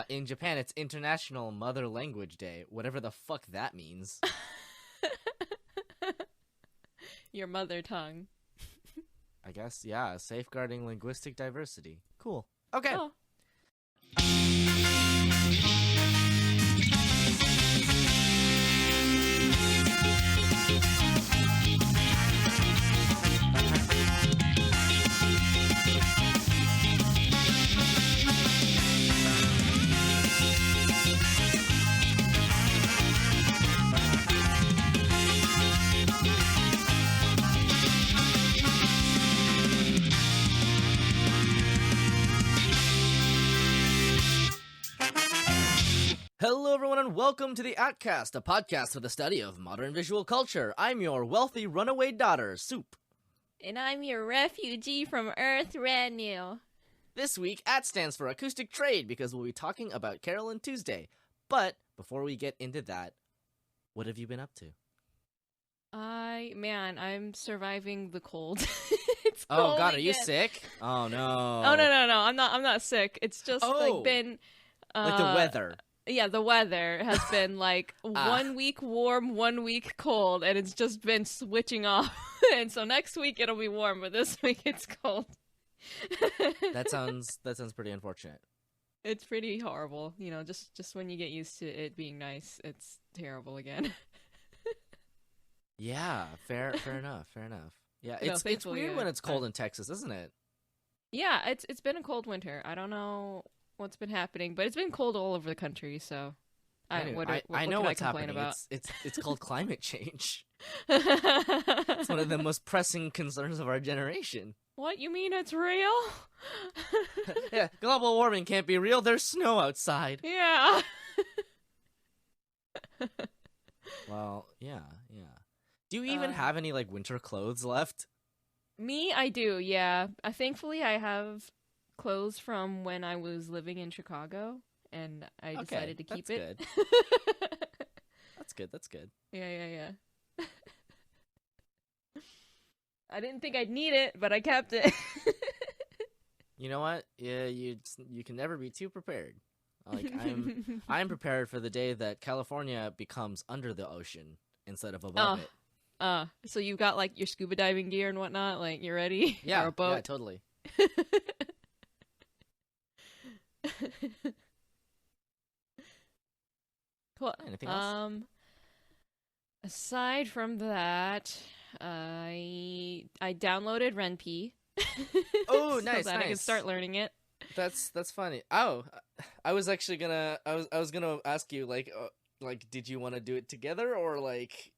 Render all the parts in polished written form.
In Japan, it's International Mother Language Day, whatever the fuck that means. Your mother tongue. I guess, yeah, safeguarding linguistic diversity. Cool. Okay. Oh. Hello, everyone, and welcome to the Atcast, a podcast for the study of modern visual culture. I'm your wealthy runaway daughter, Soup. And I'm your refugee from Earth, Renu. This week, AT stands for Acoustic Trade because we'll be talking about Carole Tuesday. But before we get into that, what have you been up to? I'm surviving the cold. It's Oh cold God, are you again. sick? Oh no. Oh no, I'm not sick. It's just been like the weather. Yeah, the weather has been like 1 week warm, 1 week cold, and it's just been switching off. And so next week it'll be warm, but this week it's cold. That sounds pretty unfortunate. It's pretty horrible, you know. Just when you get used to it being nice, it's terrible again. Yeah, fair enough. Yeah, No, it's thankfully, weird when it's cold in Texas, isn't it? Yeah, it's been a cold winter. I don't know what's been happening, but it's been cold all over the country. So, I know what's happening. It's called climate change. It's one of the most pressing concerns of our generation. What, you mean it's real? Yeah, global warming can't be real. There's snow outside. Yeah. Well, yeah. Do you even have any like winter clothes left? Me, I do. Yeah. Thankfully, I have clothes from when I was living in Chicago, and I decided to keep it. Good. That's good. Yeah. I didn't think I'd need it, but I kept it. You know what? Yeah, you can never be too prepared. Like I'm prepared for the day that California becomes under the ocean instead of above it. So you've got like your scuba diving gear and whatnot, like you're ready? Yeah, or a boat? Yeah, totally. Cool. Anything else? Aside from that, I downloaded RenP. Oh, so nice, that I can start learning it. That's funny. Oh, I was actually gonna I was gonna ask you like did you want to do it together or like?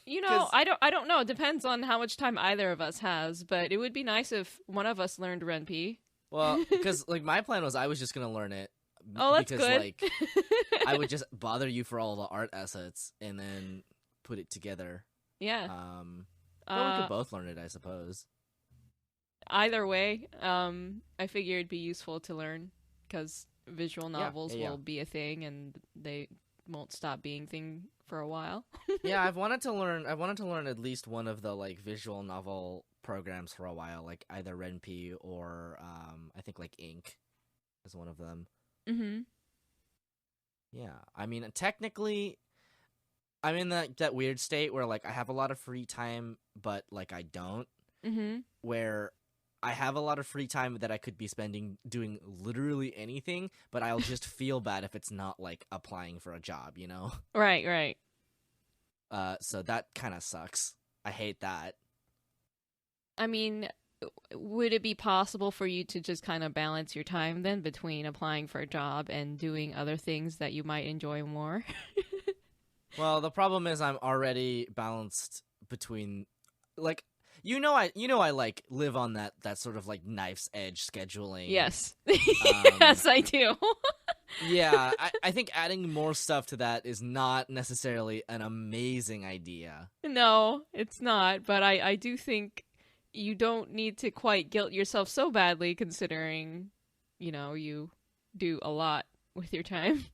You know, I don't know. It depends on how much time either of us has, but it would be nice if one of us learned RenP. Well, because like my plan was I was just gonna learn it. Oh, that's because, good. Like, I would just bother you for all the art assets and then put it together. Yeah. But we could both learn it, I suppose. Either way, I figure it'd be useful to learn because visual novels will be a thing, and they won't stop being thing for a while. Yeah, I wanted to learn at least one of the like visual novel programs for a while, like either RenP or I think like Ink is one of them. Mm-hmm. Yeah, I mean, technically, I'm in that weird state where like I have a lot of free time, but like I don't. Mm-hmm. Where I have a lot of free time that I could be spending doing literally anything, but I'll just feel bad if it's not like applying for a job, you know? Right. So that kind of sucks. I hate that. I mean, would it be possible for you to just kind of balance your time then between applying for a job and doing other things that you might enjoy more? Well, the problem is I'm already balanced between like I like live on that sort of like knife's edge scheduling. Yes. Yes, I do. Yeah, I think adding more stuff to that is not necessarily an amazing idea. No, it's not, but I do think you don't need to quite guilt yourself so badly considering, you know, you do a lot with your time.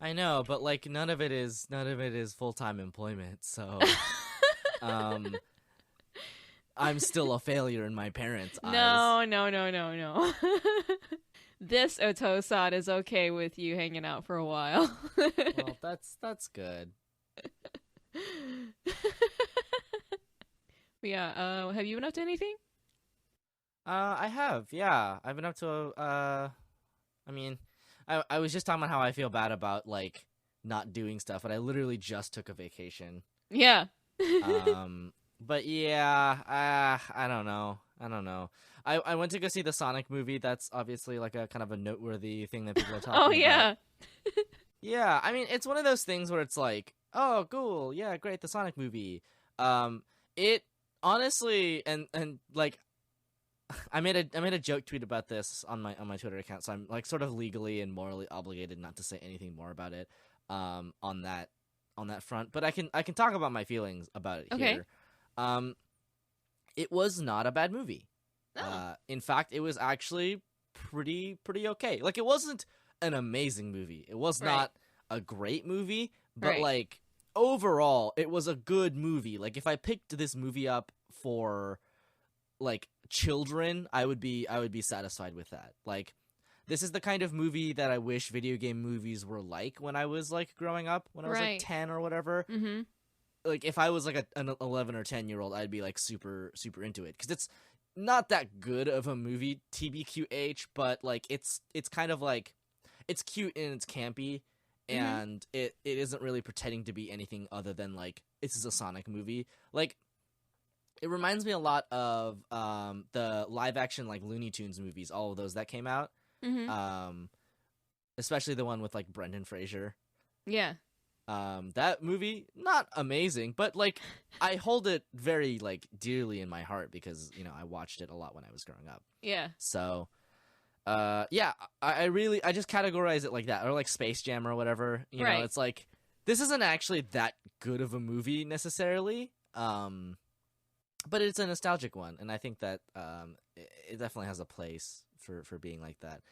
I know, but like none of it is full-time employment, so I'm still a failure in my parents' eyes. No. this Otosan is okay with you hanging out for a while. Well, that's good. Yeah. Have you been up to anything? I have. Yeah, I've been up to. I mean, I was just talking about how I feel bad about like not doing stuff, but I literally just took a vacation. Yeah. But yeah, I don't know. I went to go see the Sonic movie. That's obviously like a kind of a noteworthy thing that people are talking about. Oh yeah. Yeah, I mean, it's one of those things where it's like, oh, cool, yeah, great, the Sonic movie. It honestly, and like, I made a joke tweet about this on my Twitter account, so I'm like sort of legally and morally obligated not to say anything more about it, on that front. But I can talk about my feelings about it here. It was not a bad movie. Oh. In fact, it was actually pretty okay. Like, it wasn't an amazing movie. It was not a great movie, but like overall, it was a good movie. Like, if I picked this movie up for like children, I would be satisfied with that. Like, this is the kind of movie that I wish video game movies were like when I was like growing up, when I was like 10 or whatever. Mm-hmm. Like, if I was like an 11 or 10-year-old, I'd be like super into it, because it's not that good of a movie, TBQH, but like it's kind of like, it's cute and it's campy, and it isn't really pretending to be anything other than like, this is a Sonic movie. Like, it reminds me a lot of the live action like Looney Tunes movies, all of those that came out. Especially the one with like Brendan Fraser. Yeah. That movie, not amazing, but like I hold it very like dearly in my heart, because, you know, I watched it a lot when I was growing up. Yeah. So yeah, I just categorize it like that, or like Space Jam or whatever. You know, it's like, this isn't actually that good of a movie necessarily. But it's a nostalgic one, and I think that it definitely has a place for being like that.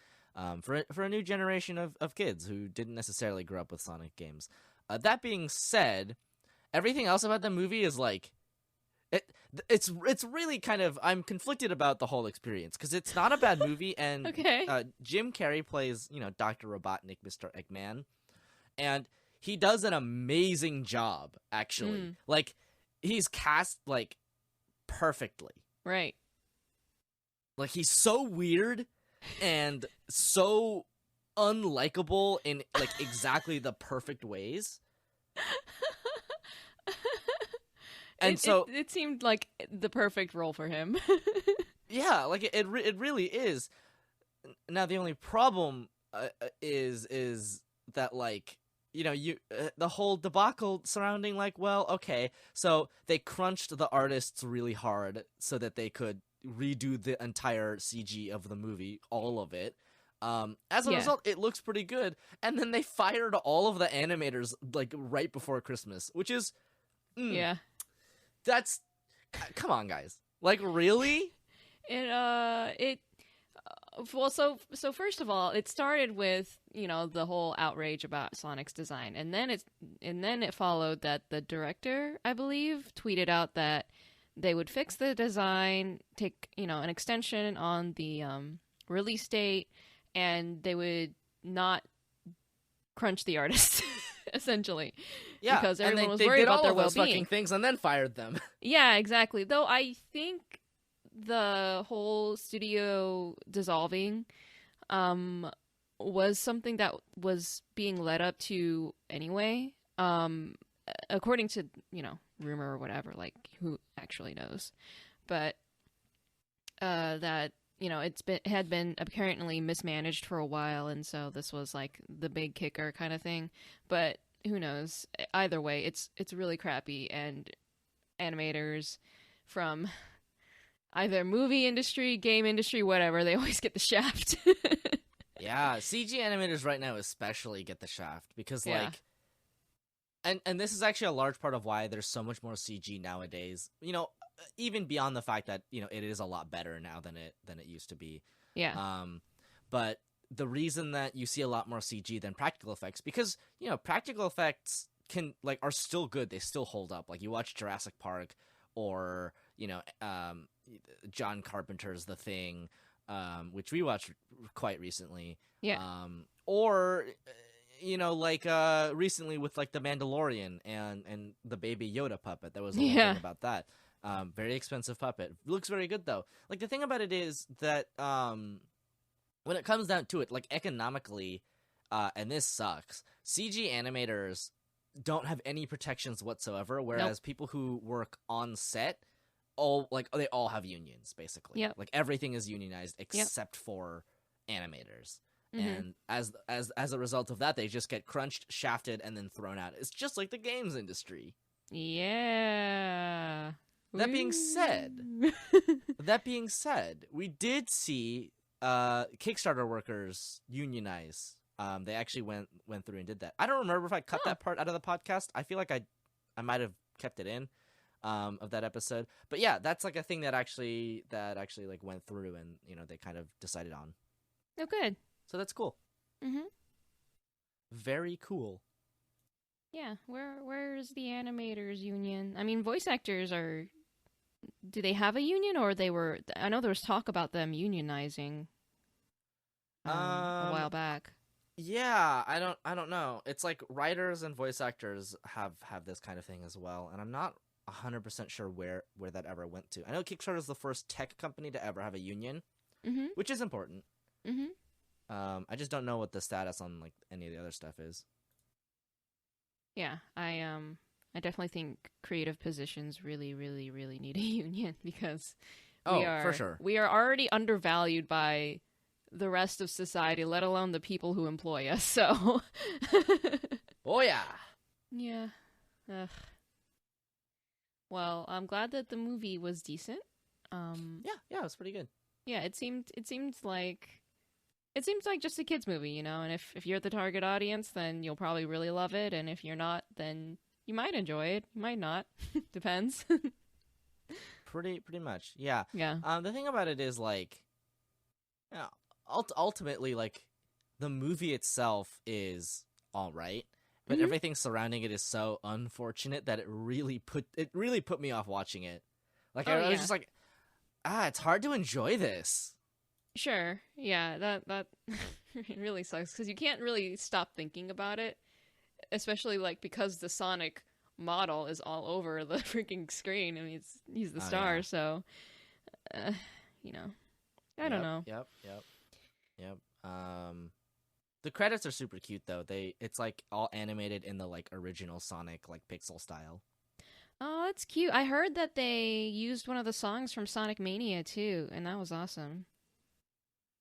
For a new generation of kids who didn't necessarily grow up with Sonic games. That being said, everything else about the movie is like, it's really kind of, I'm conflicted about the whole experience, because it's not a bad movie, and Jim Carrey plays, you know, Dr. Robotnik, Mr. Eggman, and he does an amazing job, actually. Like, he's cast like perfectly. Right. Like, he's so weird and so unlikable in like exactly the perfect ways. And it seemed like the perfect role for him. Yeah, like it really is. Now the only problem is that, like, you know, the whole debacle surrounding, like, well, okay, so they crunched the artists really hard so that they could redo the entire CG of the movie, all of it. As a result, it looks pretty good, and then they fired all of the animators like right before Christmas, which is that's, come on, guys, like, really? Well, so first of all, it started with, you know, the whole outrage about Sonic's design, and then it followed that the director, I believe, tweeted out that they would fix the design, take, you know, an extension on the release date, and they would not crunch the artists, essentially. Yeah, because everyone was they worried did about all their of those well-being. fucking things and then fired them. Yeah, exactly. Though I think the whole studio dissolving was something that was being led up to anyway. According to, you know, rumor or whatever, like, who actually knows. But that, you know, it had been apparently mismanaged for a while, and so this was like the big kicker kind of thing. But who knows? Either way, it's really crappy, and animators from either movie industry, game industry, whatever, they always get the shaft. Yeah, CG animators right now especially get the shaft, because like, and this is actually a large part of why there's so much more CG nowadays. You know, even beyond the fact that, you know, it is a lot better now than it used to be. Yeah. But the reason that you see a lot more CG than practical effects, because, you know, practical effects are still good. They still hold up. Like, you watch Jurassic Park, or, you know, John Carpenter's The Thing, which we watched quite recently. Yeah. Or like recently with like the Mandalorian and the Baby Yoda puppet. There was a whole thing about that. Very expensive puppet. Looks very good though. Like the thing about it is that when it comes down to it, like economically, and this sucks, CG animators don't have any protections whatsoever, whereas people who work on set they all have unions basically. Yep. Like everything is unionized except for animators. Mm-hmm. And as a result of that, they just get crunched, shafted, and then thrown out. It's just like the games industry. Yeah. That being said, we did see Kickstarter workers unionize. They actually went through and did that. I don't remember if I cut that part out of the podcast. I feel like I might have kept it in of that episode. But yeah, that's like a thing that actually like went through and they kind of decided on. Oh, good. So that's cool. Mm-hmm. Very cool. Yeah, where's the animators union? I mean, voice actors do they have a union, or I know there was talk about them unionizing a while back. Yeah, I don't know. It's like writers and voice actors have this kind of thing as well, and I'm not 100% sure where that ever went to. I know Kickstarter is the first tech company to ever have a union, which is important. Mm-hmm. I just don't know what the status on like any of the other stuff is. Yeah, I definitely think creative positions really, really, really need a union because for sure. We are already undervalued by the rest of society, let alone the people who employ us. So, oh yeah, yeah. Ugh. Well, I'm glad that the movie was decent. Yeah, it was pretty good. Yeah, it seemed like. It seems like just a kid's movie, and if you're the target audience, then you'll probably really love it, and if you're not, then you might enjoy it. You might not. Depends. Pretty much, yeah. Yeah. The thing about it is, like, ultimately, like, the movie itself is all right, but everything surrounding it is so unfortunate that it really put me off watching it. Like, I was just like, it's hard to enjoy this. Sure. Yeah, that it really sucks because you can't really stop thinking about it, especially like because the Sonic model is all over the freaking screen. I mean, he's the star, so I don't know. Yep. The credits are super cute though. It's like all animated in the like original Sonic like pixel style. Oh, that's cute. I heard that they used one of the songs from Sonic Mania too, and that was awesome.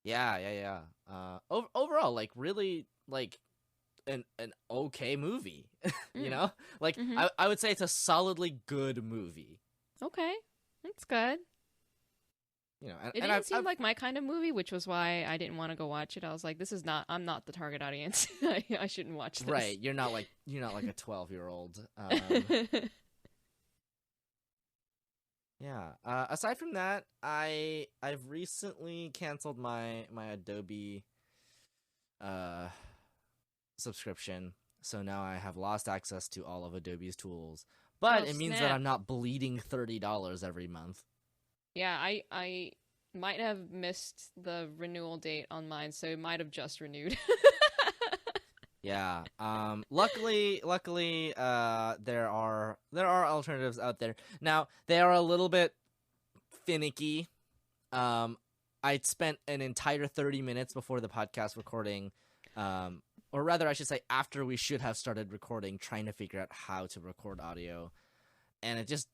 Yeah. Overall, like really, like an okay movie. Like I would say it's a solidly good movie. Okay, that's good. It didn't seem like my kind of movie, which was why I didn't want to go watch it. I was like, I'm not the target audience. I shouldn't watch this. Right, you're not like a 12-year-old. Yeah. Aside from that, I've recently canceled my Adobe subscription, so now I have lost access to all of Adobe's tools. But it means that I'm not bleeding $30 every month. Yeah, I might have missed the renewal date on mine, so it might have just renewed. Yeah. Luckily, there are alternatives out there. Now, they are a little bit finicky. I spent an entire 30 minutes before the podcast recording, or rather, I should say, after we should have started recording, trying to figure out how to record audio, and it just,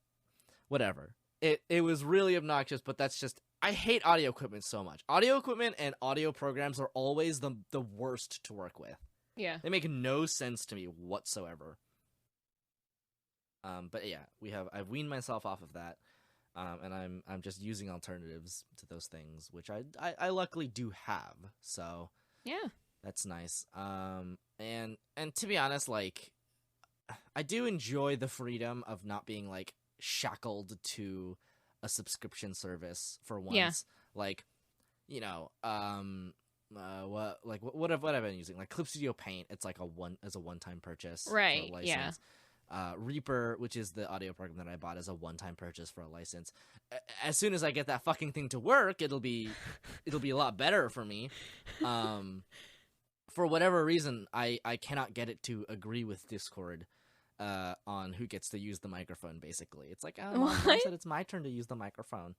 whatever. It was really obnoxious, but that's just, I hate audio equipment so much. Audio equipment and audio programs are always the worst to work with. Yeah. They make no sense to me whatsoever. But yeah, I've weaned myself off of that. And I'm just using alternatives to those things, which I luckily do have. So yeah, that's nice. And to be honest, like, I do enjoy the freedom of not being like shackled to a subscription service for once. Yeah. Like, what have I been using? Like Clip Studio Paint, it's like a one-time purchase, right? For a license. Reaper, which is the audio program that I bought as a one-time purchase for a license. As soon as I get that fucking thing to work, it'll be a lot better for me. For whatever reason, I cannot get it to agree with Discord on who gets to use the microphone, basically. It's like, oh, Mom said it's my turn to use the microphone.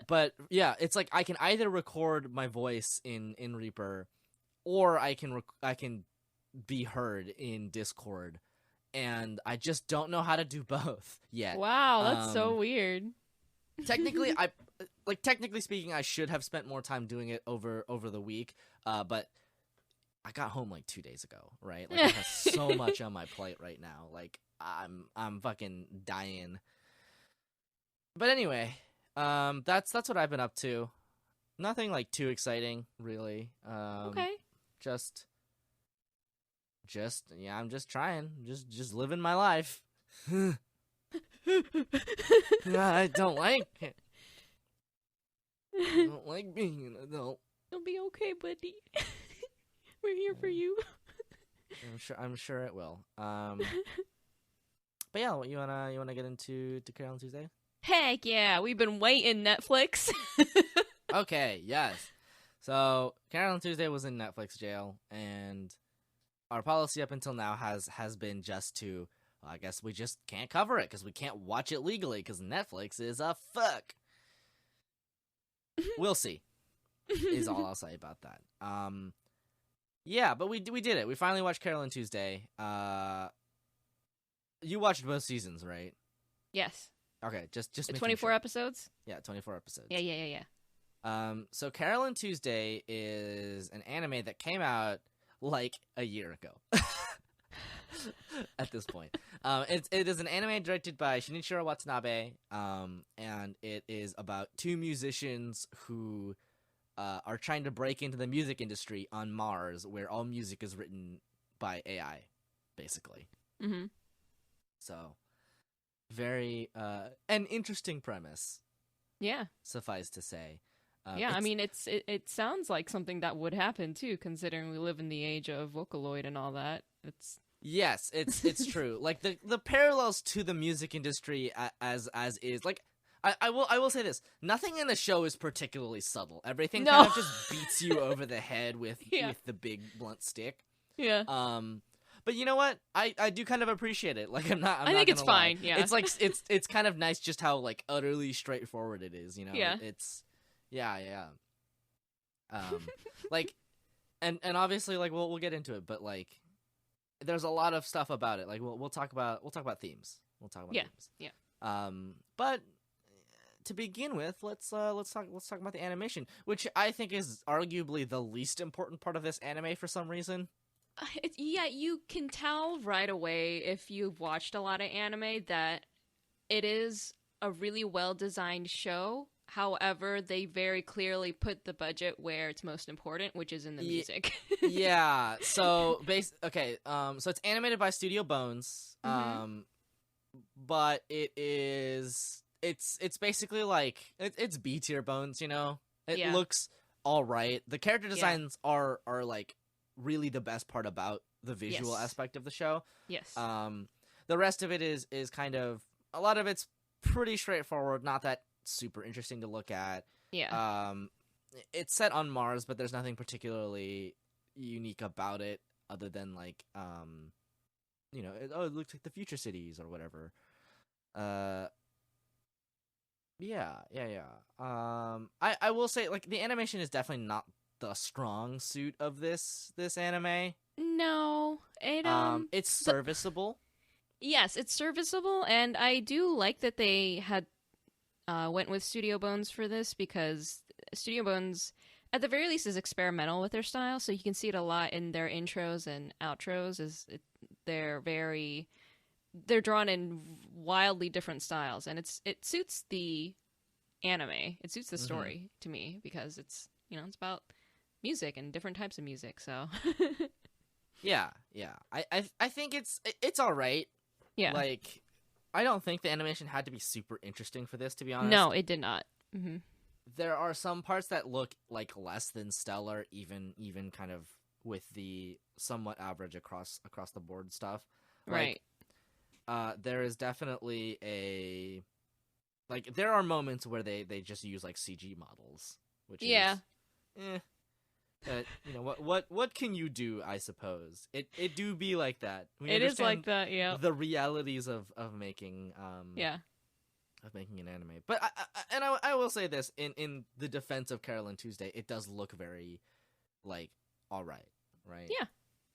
But yeah, it's like I can either record my voice in Reaper, or I can be heard in Discord, and I just don't know how to do both yet. Wow, that's so weird. Technically, technically speaking, I should have spent more time doing it over the week, but I got home like 2 days ago, right? Like I have so much on my plate right now. Like I'm fucking dying. But anyway, that's what I've been up to. Nothing like too exciting, really. Okay. Just yeah, I'm just trying, just living my life. I don't like it. I don't like being an adult. It'll be okay, buddy. We're here for you. I'm sure it will. But yeah, you wanna get into Carole Tuesday? Heck yeah, we've been waiting, Netflix. Okay, yes. So Carole Tuesday was in Netflix jail, and our policy up until now has been just to, well, I guess we just can't cover it because we can't watch it legally because Netflix is a fuck. We'll see. Is all I'll say about that. Yeah, but we did it. We finally watched Carole Tuesday. You watched both seasons, right? Yes. Okay, just the making 24 sure. episodes? Yeah, 24 episodes. Yeah. So Carole Tuesday is an anime that came out like a year ago. At this point, it is an anime directed by Shinichiro Watanabe, and it is about two musicians who are trying to break into the music industry on Mars, where all music is written by AI, basically. Mm-hmm. So, very an interesting premise. Yeah. Suffice to say. Yeah, I mean, it sounds like something that would happen too, considering we live in the age of Vocaloid and all that. Yes, it's true. Like the parallels to the music industry as is, like, I will say this: nothing in the show is particularly subtle. Everything kind of just beats you over the head with the big blunt stick. Yeah. But you know what? I do kind of appreciate it. Like I think it's fine. Yeah. It's like it's kind of nice just how like utterly straightforward it is. You know. Yeah. It's yeah. Like, and obviously, like we'll get into it, but like there's a lot of stuff about it. Like we'll talk about themes. We'll talk about themes. Yeah. But to begin with, let's talk about the animation, which I think is arguably the least important part of this anime for some reason. Yeah, you can tell right away if you've watched a lot of anime that it is a really well-designed show. However, they very clearly put the budget where it's most important, which is in the music. Yeah. So, so it's animated by Studio Bones. Mm-hmm. But it's basically like it's B tier Bones, you know. It looks all right. The character designs are like really the best part about the visual aspect of the show. Yes. The rest of it is kind of, a lot of it's pretty straightforward, not that super interesting to look at. Yeah. It's set on Mars, but there's nothing particularly unique about it other than like you know, it looks like the future cities or whatever. Yeah. I will say, like, the animation is definitely not the strong suit of this anime. No, it's serviceable. Yes, it's serviceable, and I do like that they had went with Studio Bones for this, because Studio Bones, at the very least, is experimental with their style. So you can see it a lot in their intros and outros. They're drawn in wildly different styles, and it suits the anime. It suits the story to me, because it's about music and different types of music. So yeah. I think it's all right. Yeah. Like, I don't think the animation had to be super interesting for this, to be honest. No, it did not. Mm-hmm. There are some parts that look like less than stellar, even kind of with the somewhat average across the board stuff. Like, right. there is definitely there are moments where they just use like CG models, which is but what can you do? I suppose it do be like that. It is like that, yeah. The realities of making of making an anime, but I will say this in the defense of Carole Tuesday, it does look very like all right. Yeah,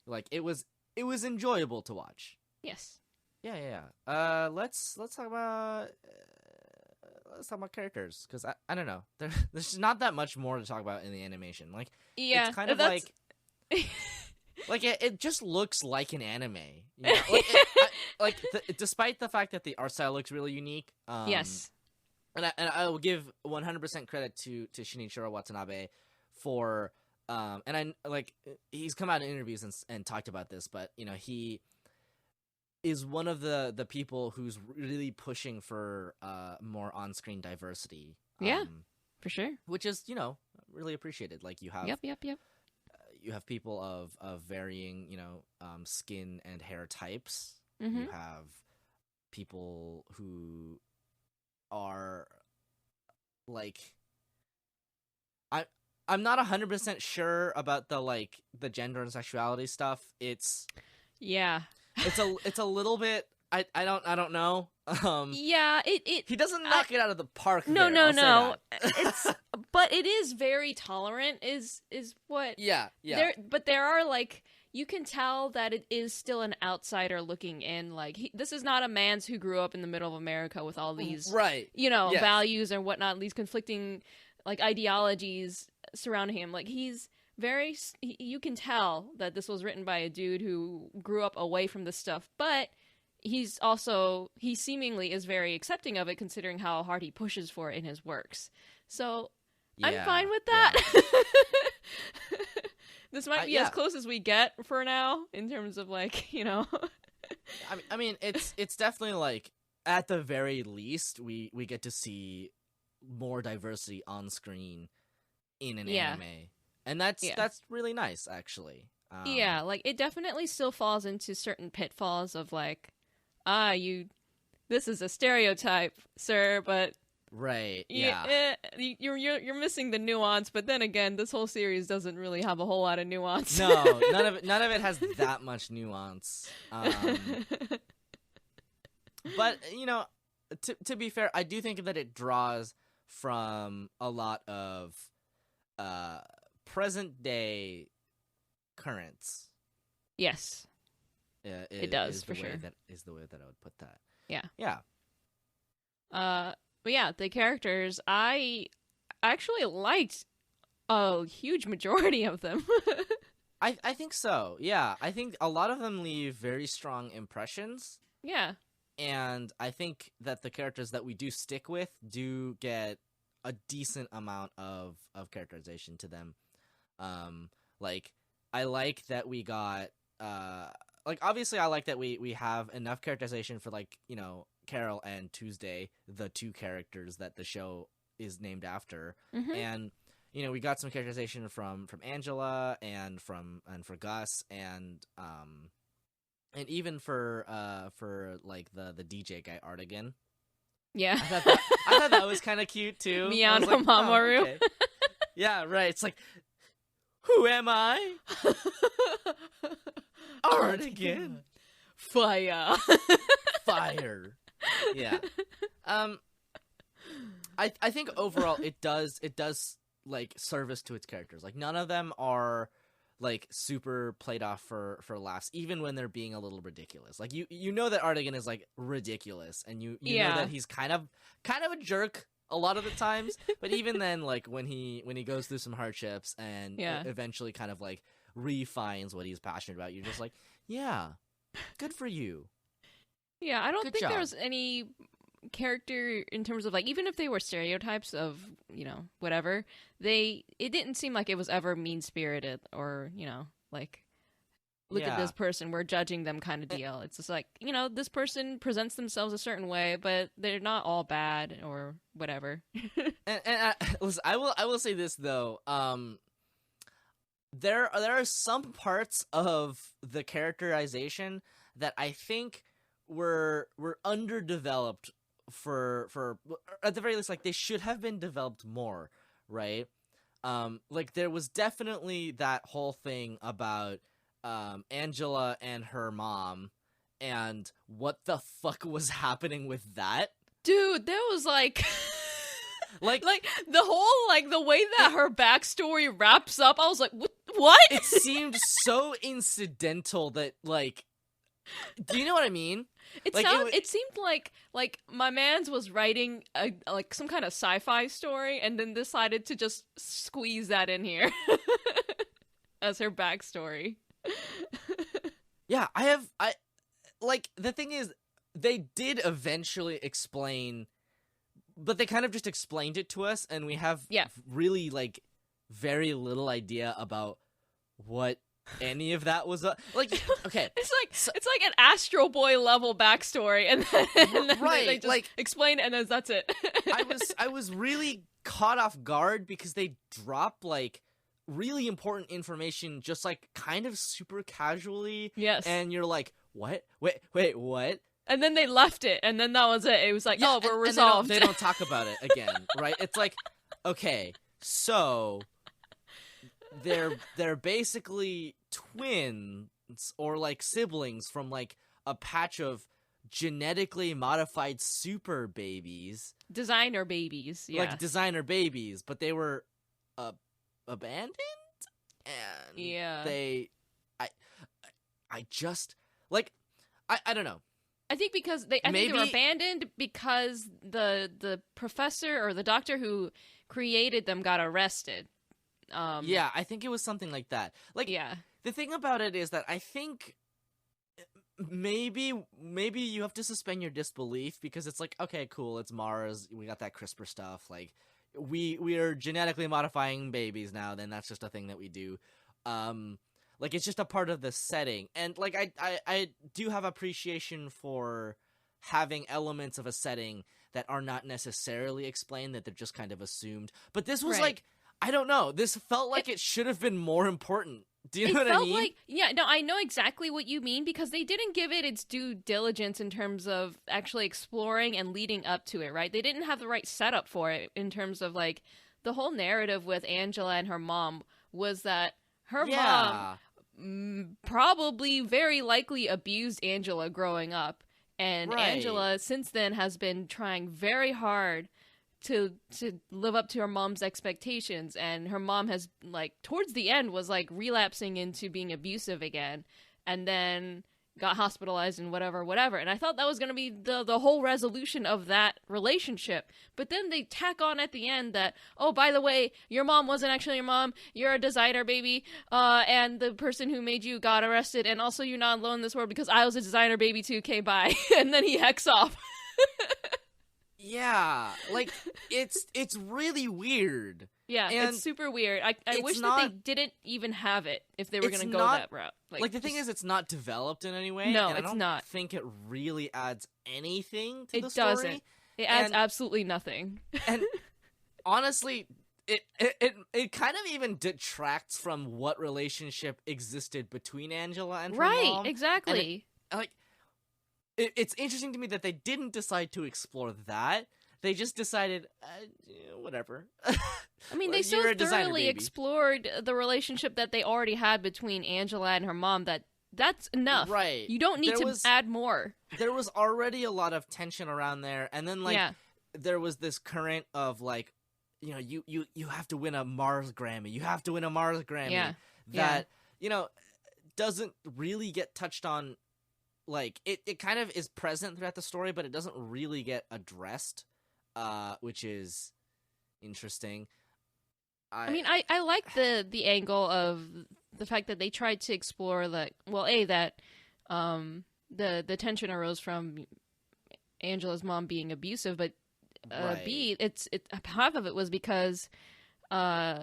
like it was enjoyable to watch. Yes. Yeah. Let's talk about characters, because I don't know. There's not that much more to talk about in the animation. Like, it's kind of like it just looks like an anime. You know? Despite the fact that the art style looks really unique. Yes. And I will give 100% credit to Shinichiro Watanabe for and I like he's come out in interviews and talked about this, but you know, he is one of the people who's really pushing for more on-screen diversity. Yeah, for sure. Which is, you know, really appreciated. Like, you have Yep. You have people of varying, you know, skin and hair types. Mm-hmm. You have people who are like, I'm not 100% sure about the gender and sexuality stuff. It's It's a little bit. I don't know. He doesn't knock it out of the park. No. But it is very tolerant. Is what? Yeah. But there are like, you can tell that it is still an outsider looking in. Like, this is not a man who grew up in the middle of America with all these values and whatnot, these conflicting like ideologies surrounding him. Like, he's very, you can tell that this was written by a dude who grew up away from this stuff, but he seemingly is very accepting of it, considering how hard he pushes for it in his works. So I'm fine with that. Yeah. This might be as close as we get for now in terms of like, you know. I mean, it's definitely like, at the very least we get to see more diversity on screen in an anime. And that's really nice, actually. Like, it definitely still falls into certain pitfalls of like, this is a stereotype, sir, but right, you're missing the nuance. But then again, this whole series doesn't really have a whole lot of nuance. No, none of it has that much nuance. But you know, to be fair, I do think that it draws from a lot of present day currents. Yes. It does, for sure. That is the way that I would put that. Yeah. But yeah, the characters, I actually liked a huge majority of them. I think so. Yeah, I think a lot of them leave very strong impressions. Yeah. And I think that the characters that we do stick with do get a decent amount of characterization to them. Like, I like that we got obviously I like that we have enough characterization for, like, you know, Carole and Tuesday, the two characters that the show is named after. Mm-hmm. And you know, we got some characterization from Angela and for Gus and even for like the DJ guy Artigan. Yeah. I thought that was kind of cute too. Miyano Mamoru. Okay. Yeah, right. It's like, who am I? Artigan. Fire. Fire. Yeah. I think overall it does like service to its characters. Like, none of them are like super played off for laughs, even when they're being a little ridiculous. Like, you know that Artigan is like ridiculous, and you know that he's kind of a jerk a lot of the times, but even then, like, when he goes through some hardships and eventually kind of like refines what he's passionate about, you're just like, yeah, good for you. Yeah, I don't Good think job. there was any character in terms of like, even if they were stereotypes of, you know, whatever, it didn't seem like it was ever mean-spirited or, you know, like, look at this person, we're judging them kind of deal. It's just like, you know, this person presents themselves a certain way, but they're not all bad or whatever. and listen, I will say this though, there are some parts of the characterization that I think were underdeveloped for at the very least, like, they should have been developed more, right? Like, there was definitely that whole thing about Angela and her mom and what the fuck was happening with that. Dude, that was like like the whole, like, the way that her backstory wraps up, I was like, what? It seemed so incidental that, like, do you know what I mean? It seemed like my man's was writing like some kind of sci-fi story and then decided to just squeeze that in here as her backstory. Yeah, like, the thing is, they did eventually explain, but they kind of just explained it to us, and we have really, like, very little idea about what any of that was. Like, okay, it's like an Astro Boy level backstory, and then right, they just like, explain it, and then that's it. I was really caught off guard because they drop, like, really important information just, like, kind of super casually. Yes. And you're like, what? Wait, what? And then they left it, and then that was it. It was like, oh, we're resolved. They don't talk about it again, right? It's like, okay, so they're basically twins or, like, siblings from, like, a patch of genetically modified super babies. Designer babies, yeah. Like, designer babies, but they were abandoned? And I just, like, I don't know. I think because I think they were abandoned because the professor or the doctor who created them got arrested. Yeah, I think it was something like that. Like, yeah. The thing about it is that I think maybe you have to suspend your disbelief because it's like, okay, cool, it's Mars, we got that CRISPR stuff, like, we are genetically modifying babies now, then that's just a thing that we do. Like, it's just a part of the setting. And, like, I do have appreciation for having elements of a setting that are not necessarily explained, that they're just kind of assumed. But this was, like, I don't know. This felt like it should have been more important. Do you know what I mean? Like, yeah, no, I know exactly what you mean because they didn't give it its due diligence in terms of actually exploring and leading up to it, right? They didn't have the right setup for it in terms of, like, the whole narrative with Angela and her mom was that her mom probably very likely abused Angela growing up. And Angela, since then, has been trying very hard to live up to her mom's expectations, and her mom has, like, towards the end was, like, relapsing into being abusive again, and then got hospitalized and whatever, and I thought that was going to be the whole resolution of that relationship, but then they tack on at the end that, oh, by the way, your mom wasn't actually your mom, you're a designer baby, and the person who made you got arrested, and also you're not alone in this world because I was a designer baby too, okay, bye. And then he hecks off. Yeah, like, it's really weird. Yeah, and it's super weird. I wish that they didn't even have it if they were going to go that route. Like, the thing is, it's not developed in any way. No, and it's I don't not. think it really adds anything to the story. It doesn't. It adds absolutely nothing. And honestly, it kind of even detracts from what relationship existed between Angela and her mom. Right, exactly. It's interesting to me that they didn't decide to explore that. They just decided, whatever. I mean, they so thoroughly explored the relationship that they already had between Angela and her mom that's enough. Right. You don't need to add more. There was already a lot of tension around there, and then, like, there was this current of, like, you know, you have to win a Mars Grammy. You have to win a Mars Grammy. That, you know, doesn't really get touched on. Like, it kind of is present throughout the story, but it doesn't really get addressed, which is interesting. I mean, I like the angle of the fact that they tried to explore, like, well, that the tension arose from Angela's mom being abusive, but B, it's half of it was because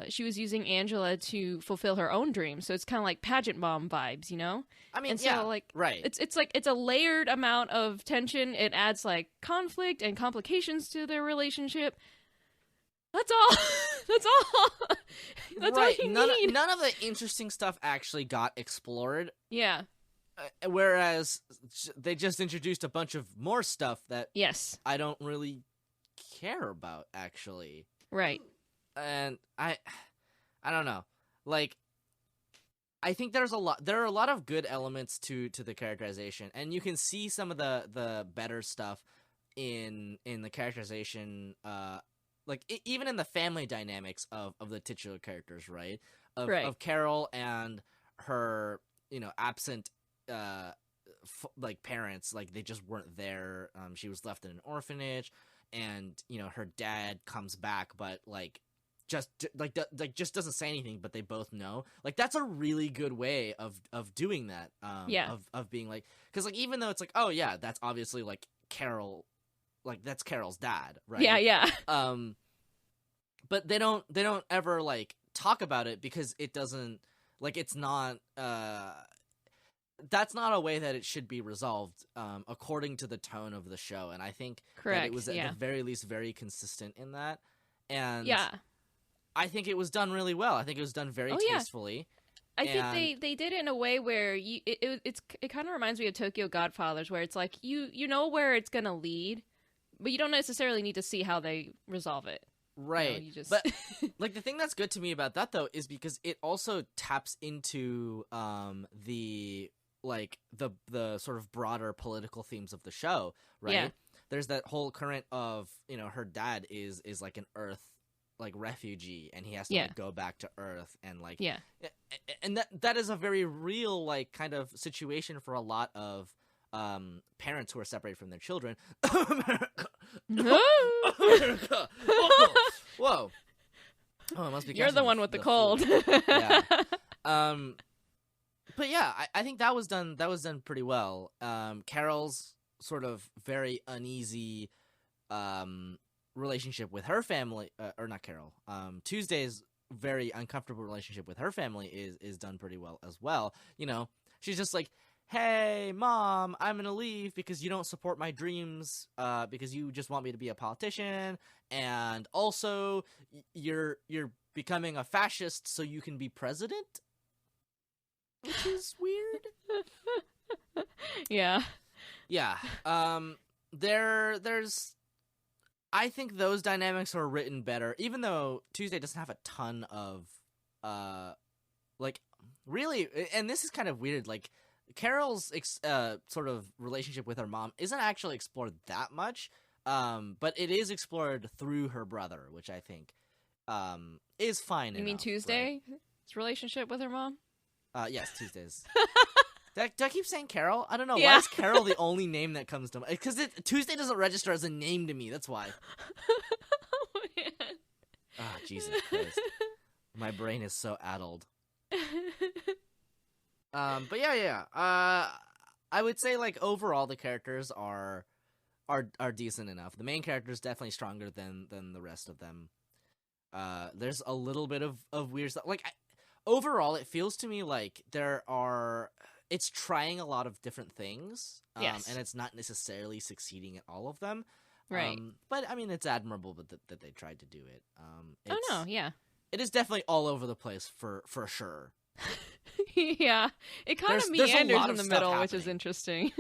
she was using Angela to fulfill her own dreams. So it's kind of like pageant mom vibes, you know? I mean, and so, like, it's like, it's a layered amount of tension. It adds, like, conflict and complications to their relationship. That's all. That's all. That's all you need. None of the interesting stuff actually got explored. Yeah. Whereas they just introduced a bunch of more stuff that I don't really care about, actually. Right. And I don't know. Like, I think there are a lot of good elements to the characterization, and you can see some of the better stuff in the characterization, even in the family dynamics of the titular characters, right? Of Carole and her, absent parents, like they just weren't there. She was left in an orphanage, and her dad comes back, but just doesn't say anything, but they both know. Like, that's a really good way of doing that. Of being like, because even though it's like, oh yeah, that's obviously Carole, that's Carole's dad, right? Yeah. But they don't ever talk about it, because it doesn't, it's not that's not a way that it should be resolved, according to the tone of the show. And I think that it was at the very least very consistent in that. And I think it was done really well. I think it was done very tastefully. I think they did it in a way where it kind of reminds me of Tokyo Godfathers, where it's like you know where it's gonna lead, but you don't necessarily need to see how they resolve it. Right. You just... But the thing that's good to me about that, though, is because it also taps into the sort of broader political themes of the show, right? Yeah. There's that whole current of, her dad is like an Earth refugee, and he has to go back to Earth, and and that is a very real kind of situation for a lot of parents who are separated from their children. America. Whoa. Oh, it must be. You're the one with the cold. Yeah. But yeah, I think that was done pretty well. Carole's sort of very uneasy relationship with her family, or not Carole. Tuesday's very uncomfortable relationship with her family is done pretty well as well. She's just like, hey, Mom, I'm going to leave because you don't support my dreams, because you just want me to be a politician, and also you're becoming a fascist so you can be president, which is weird. Yeah. There's I think those dynamics are written better, even though Tuesday doesn't have a ton of really, and this is kind of weird, Carole's sort of relationship with her mom isn't actually explored that much, but it is explored through her brother, which I think is fine. You mean Tuesday's relationship with her mom? Yes, Tuesday's. Do I keep saying Carole? I don't know. Yeah. Why is Carole the only name that comes to mind? Because Tuesday doesn't register as a name to me. That's why. Oh, man. Ah, Jesus Christ. My brain is so addled. But yeah. I would say overall the characters are decent enough. The main character is definitely stronger than the rest of them. There's a little bit of weird stuff. Overall, it feels to me like it's trying a lot of different things. Yes. And it's not necessarily succeeding at all of them. Right. But I mean, it's admirable that they tried to do it. Yeah. It is definitely all over the place for sure. Yeah, it kind of meanders in the middle, which is interesting.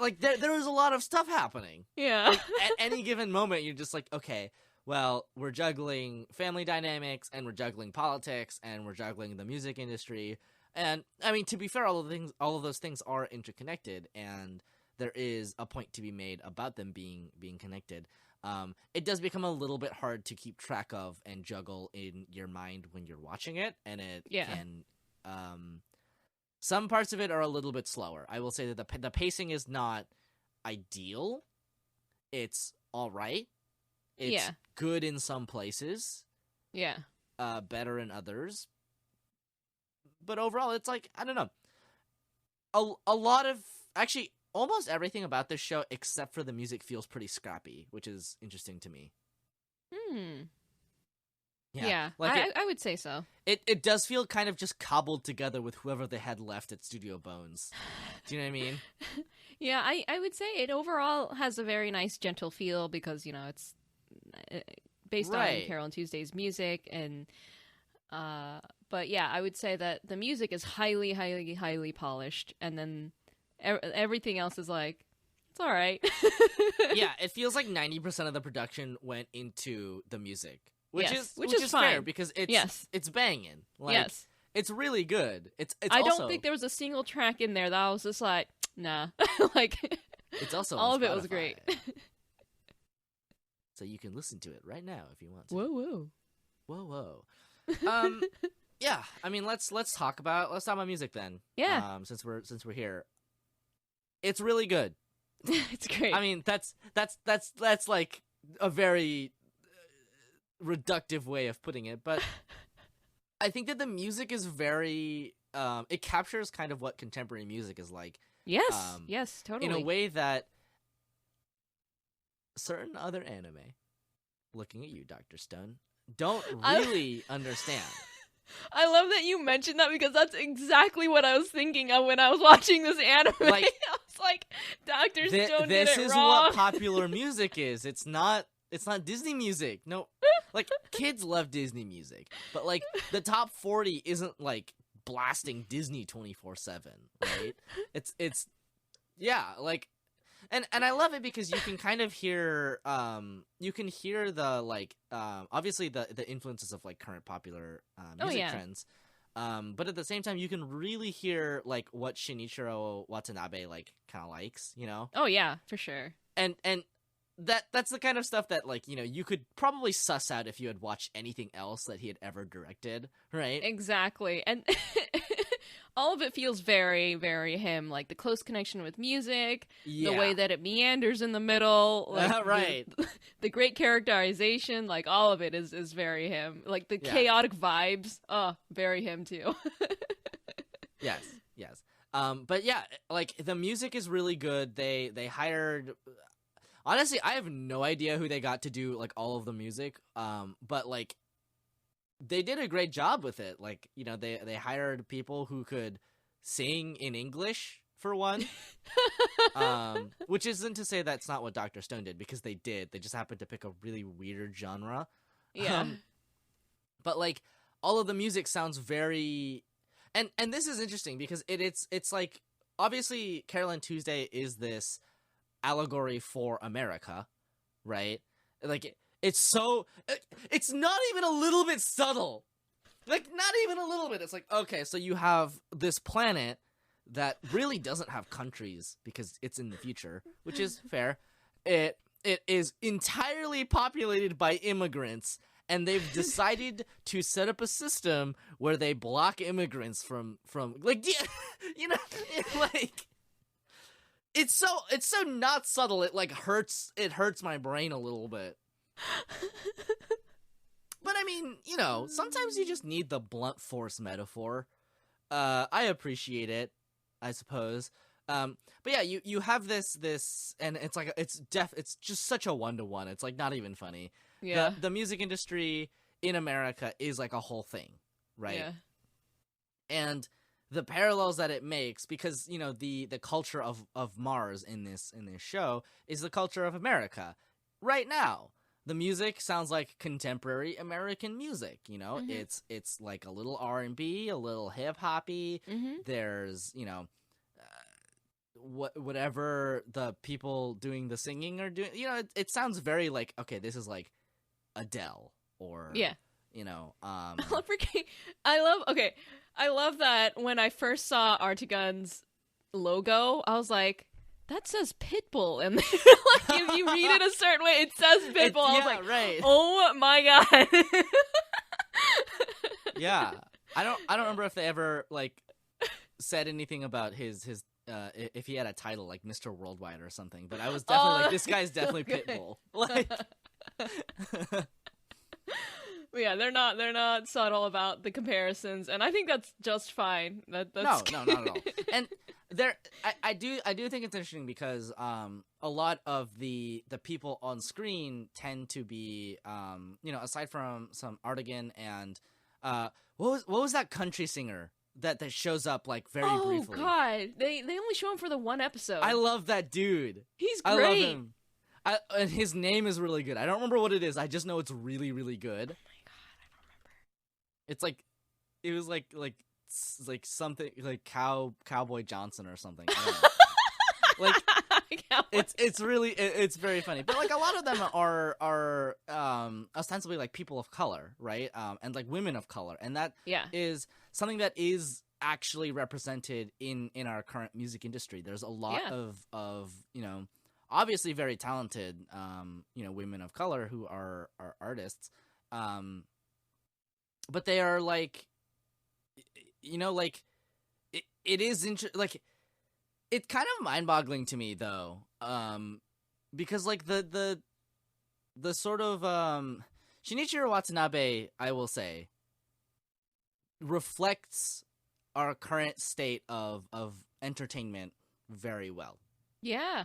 There was a lot of stuff happening. Yeah. At any given moment, you're just like, okay, well, we're juggling family dynamics, and we're juggling politics, and we're juggling the music industry. And I mean, to be fair, all of those things are interconnected, and there is a point to be made about them being connected. It does become a little bit hard to keep track of and juggle in your mind when you're watching it, and it can. Some parts of it are a little bit slower. I will say that the pacing is not ideal. It's all right. It's good in some places. Yeah. Better in others. But overall, it's I don't know. A lot of, actually, almost everything about this show, except for the music, feels pretty scrappy, which is interesting to me. Yeah, I would say so. It does feel kind of just cobbled together with whoever they had left at Studio Bones. Do you know what I mean? Yeah, I would say it overall has a very nice, gentle feel because, it's based on Carole Tuesday's music. And but yeah, I would say that the music is highly, highly, highly polished. And then Everything else is like, it's all right. Yeah, it feels like 90% of the production went into the music, which Yes, is fine. fair because it's banging. Like, yes, it's really good. It's I also, don't think there was a single track in there that I was just like, nah. Like, it's also all on of it was Spotify. great. So you can listen to it right now if you want to. Whoa. Yeah, I mean, let's talk about music then. Yeah. Since we're here, it's really good. It's great. I mean, that's like a very reductive way of putting it, but I think that the music is very it captures kind of what contemporary music is like. Yes, yes, totally. In a way that certain other anime, looking at you, Dr. Stone, don't really understand. I love that you mentioned that because that's exactly what I was thinking of when I was watching this anime. Like, I was like, Dr. Stone did this it is wrong. what popular music is. It's not Disney music. No, like, kids love Disney music, but like the top 40 isn't like blasting Disney 24/7, right? It's yeah, like, and I love it because you can kind of hear the like obviously the influences of like current popular music trends. But at the same time, you can really hear like what Shinichiro Watanabe like kind of likes, you know? Oh yeah, for sure. And that's the kind of stuff that, like, you know, you could probably suss out if you had watched anything else that he had ever directed, right? Exactly. And all of it feels very, very him. Like the close connection with music, the way that it meanders in the middle, like right. The great characterization, like all of it is very him. Like the chaotic vibes, very him too. Yes. But yeah, like the music is really good. They hired. Honestly, I have no idea who they got to do like all of the music. But like they did a great job with it. Like, you know, they hired people who could sing in English for one. Which isn't to say that's not what Dr. Stone did, because they did. They just happened to pick a really weird genre. Yeah. But like all of the music sounds very, and this is interesting because it's like, obviously Carole Tuesday is this allegory for America, right? Like it's not even a little bit subtle. Like, not even a little bit. It's like, okay, so you have this planet that really doesn't have countries because it's in the future, which is fair. It is entirely populated by immigrants, and they've decided to set up a system where they block immigrants from like, you know, like, it's so not subtle. It like hurts my brain a little bit. But I mean, you know, sometimes you just need the blunt force metaphor. I appreciate it, I suppose. But yeah, you have this, and it's like it's just such a 1-to-1. It's like not even funny. Yeah. The music industry in America is like a whole thing, right? Yeah. And the parallels that it makes, because, you know, the culture of Mars in this show is the culture of America right now. The music sounds like contemporary American music, you know? Mm-hmm. It's like a little R&B, a little hip-hoppy. Mm-hmm. There's, you know, whatever the people doing the singing are doing. You know, it sounds very like, okay, this is like Adele or, you know. I love that when I first saw Artigun's logo, I was like, that says Pitbull, and like if you read it a certain way, it says Pitbull. I was like, right. Oh my god. Yeah, I don't remember if they ever like said anything about his if he had a title like Mr. Worldwide or something. But I was definitely like, this guy's definitely Pitbull. Like, yeah, they're not subtle about the comparisons, and I think that's just fine. That's no, not at all. And I do think it's interesting because a lot of the people on screen tend to be you know, aside from some Artigan and what was that country singer that shows up like very briefly? Oh god, they only show him for the one episode. I love that dude. He's great. I love him. And his name is really good. I don't remember what it is. I just know it's really, really good. Oh my god, I don't remember. It's like, it was like something like Cowboy Johnson or something. I don't know. Like it's really it's very funny. But like a lot of them are ostensibly like people of color, right? And like women of color, and that is something that is actually represented in our current music industry. There's a lot of obviously very talented women of color who are artists, but they are like like it is like it's kind of mind-boggling to me though, because like the sort of Shinichiro Watanabe, I will say, reflects our current state of entertainment very well. Yeah.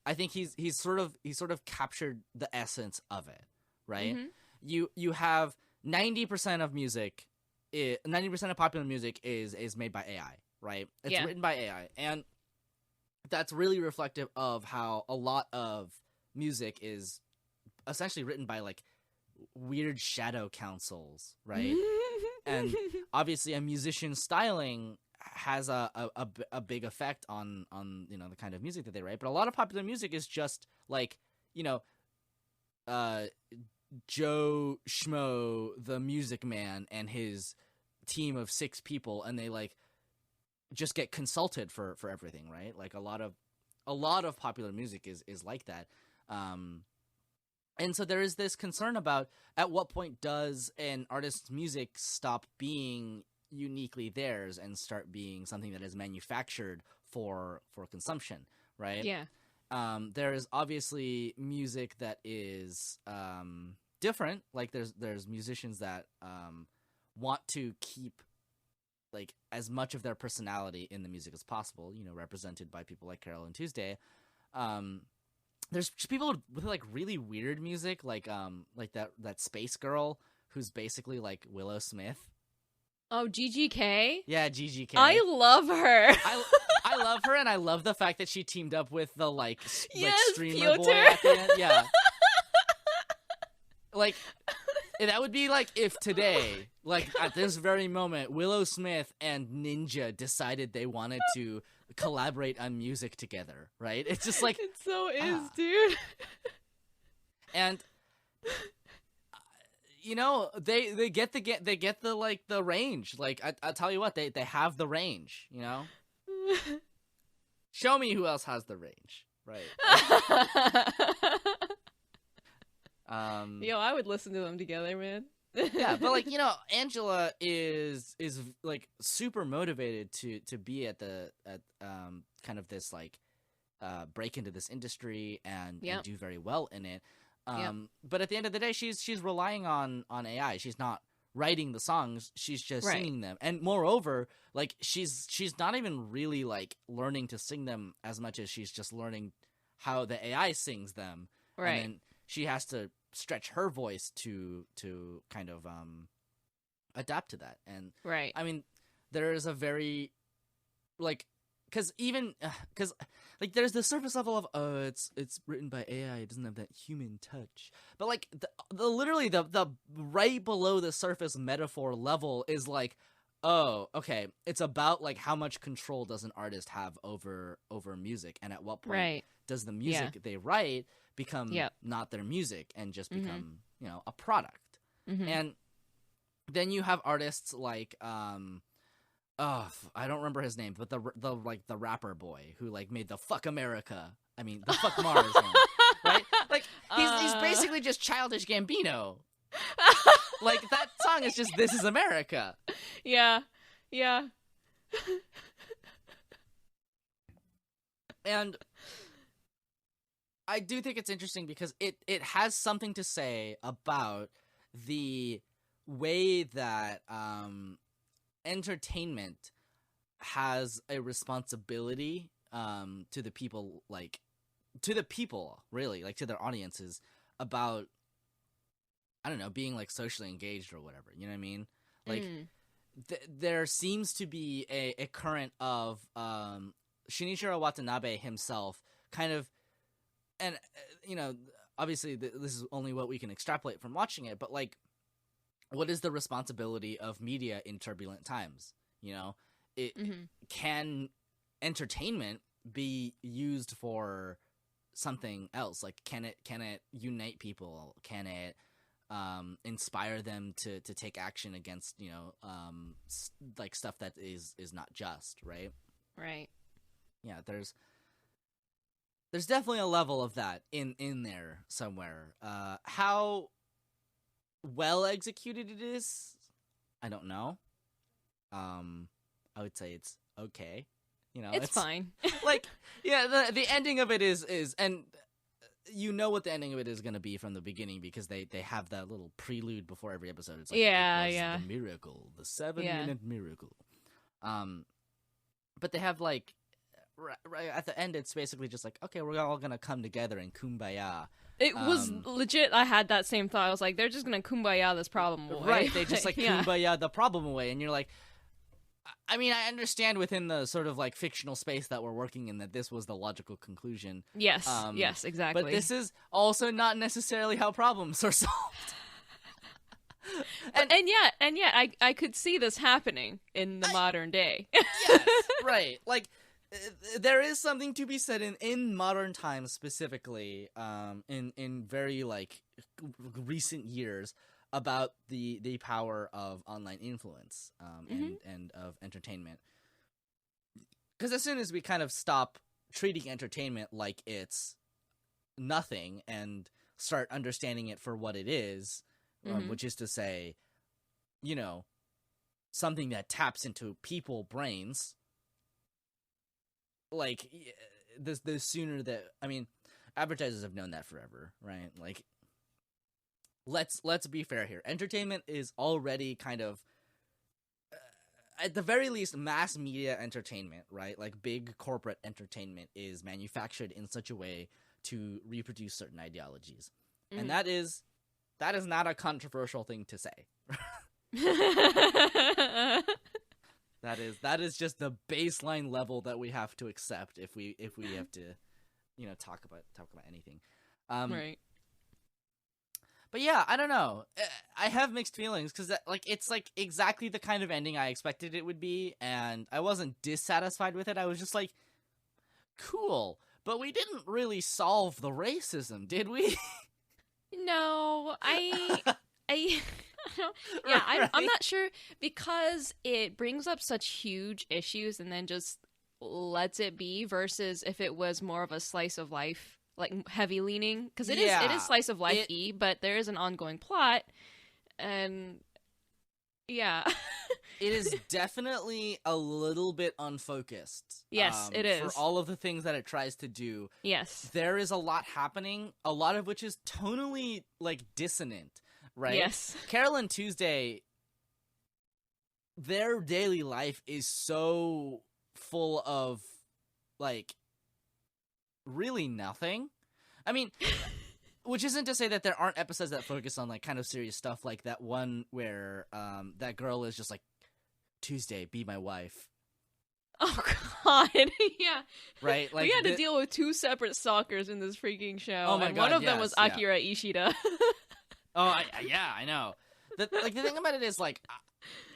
I think he's sort of captured the essence of it, right? Mm-hmm. You have 90% of music, 90% of popular music is made by AI, right? It's written by AI, and that's really reflective of how a lot of music is essentially written by like weird shadow councils, right? And obviously a musician's styling has a big effect on the kind of music that they write. But a lot of popular music is just like Joe Schmo, the Music Man, and his team of 6 people, and they like just get consulted for everything, right? Like a lot of popular music is like that. And so there is this concern about at what point does an artist's music stop being uniquely theirs and start being something that is manufactured for consumption, right? Yeah. There is obviously music that is different. Like there's musicians that want to keep like as much of their personality in the music as possible, represented by people like Carole Tuesday. There's people with like really weird music, like that space girl who's basically like Willow Smith. Oh, GGK? Yeah, GGK. I love her. I love her, and I love the fact that she teamed up with the like streamer Piotr. boy at the end. Yeah. Like that would be like if today, like at this very moment, Willow Smith and Ninja decided they wanted to collaborate on music together, right? It's just like it so is, dude. And they get the like the range. Like I tell you what, they have the range, Show me who else has the range, right? Yo, I would listen to them together, man. Yeah, but like Angela is like super motivated to be at kind of this like break into this industry and do very well in it. But at the end of the day, she's relying on AI. She's not writing the songs; she's just singing them. And moreover, like she's not even really like learning to sing them as much as she's just learning how the AI sings them. Right. And then she has to stretch her voice to kind of adapt to that. And I mean, there is a very like because like there's the surface level of it's written by AI, it doesn't have that human touch, but like the literally the right below the surface metaphor level is like, oh, okay, it's about like how much control does an artist have over music, and at what point does the music they write become not their music and just become a product. And then you have artists like I don't remember his name, but the rapper boy who like made the Fuck America, the Fuck Mars one, right? Like he's basically just Childish Gambino. Like that song is just This Is America. Yeah. And I do think it's interesting because it has something to say about the way that entertainment has a responsibility to the people, really, like to their audiences, about, I don't know, being like socially engaged or whatever, you know what I mean? Like there seems to be a current of Shinichiro Watanabe himself kind of, and obviously this is only what we can extrapolate from watching it, but like, what is the responsibility of media in turbulent times? Can entertainment be used for something else? Like, can it unite people? Can it inspire them to take action against, you know, like stuff that is not just, right? Right. Yeah, there's definitely a level of that in there somewhere. How well executed it is, I don't know. I would say it's okay. You know, it's fine. Like, yeah, the ending of it is, and you know what the ending of it is going to be from the beginning, because they have that little prelude before every episode. It's like, it was the miracle, the 7-minute miracle. But they have, like, right at the end, it's basically just like, okay, we're all gonna come together and kumbaya. It was legit. I had that same thought. I was like, they're just gonna kumbaya this problem away. Right, they just, like, kumbaya the problem away, and you're like, I mean, I understand within the sort of, like, fictional space that we're working in that this was the logical conclusion. Yes, yes, exactly. But this is also not necessarily how problems are solved. and yet, I could see this happening in the modern day. Yes, right. Like, there is something to be said in modern times, specifically, in very, like, recent years, about the power of online influence, and of entertainment. Because as soon as we kind of stop treating entertainment like it's nothing and start understanding it for what it is, which is to say, you know, something that taps into people brains, like, the sooner that, I mean, advertisers have known that forever, right? Like, let's be fair here. Entertainment is already kind of, at the very least, mass media entertainment, right? Like, big corporate entertainment is manufactured in such a way to reproduce certain ideologies. And that is not a controversial thing to say. That is just the baseline level that we have to accept if we have to, you know, talk about anything. Right. But yeah, I don't know. I have mixed feelings, because, like, it's, like, exactly the kind of ending I expected it would be, and I wasn't dissatisfied with it. I was just like, cool, but we didn't really solve the racism, did we? No, I don't, Right. I'm not sure, because it brings up such huge issues and then just lets it be, versus if it was more of a slice of life, like, heavy leaning, because it is slice of life-y, but there is an ongoing plot, and yeah. It is definitely a little bit unfocused. Yes, it is. For all of the things that it tries to do. Yes. There is a lot happening, a lot of which is tonally, like, dissonant, right? Yes. Carole Tuesday, their daily life is so full of, like, really nothing. I mean, which isn't to say that there aren't episodes that focus on, like, kind of serious stuff, like that one where that girl is just like, Tuesday, be my wife. Oh god, yeah. Right? Like, we had to deal with two separate stalkers in this freaking show. Oh my and god, one of them was Akira Ishida. I know. The thing about it is, like,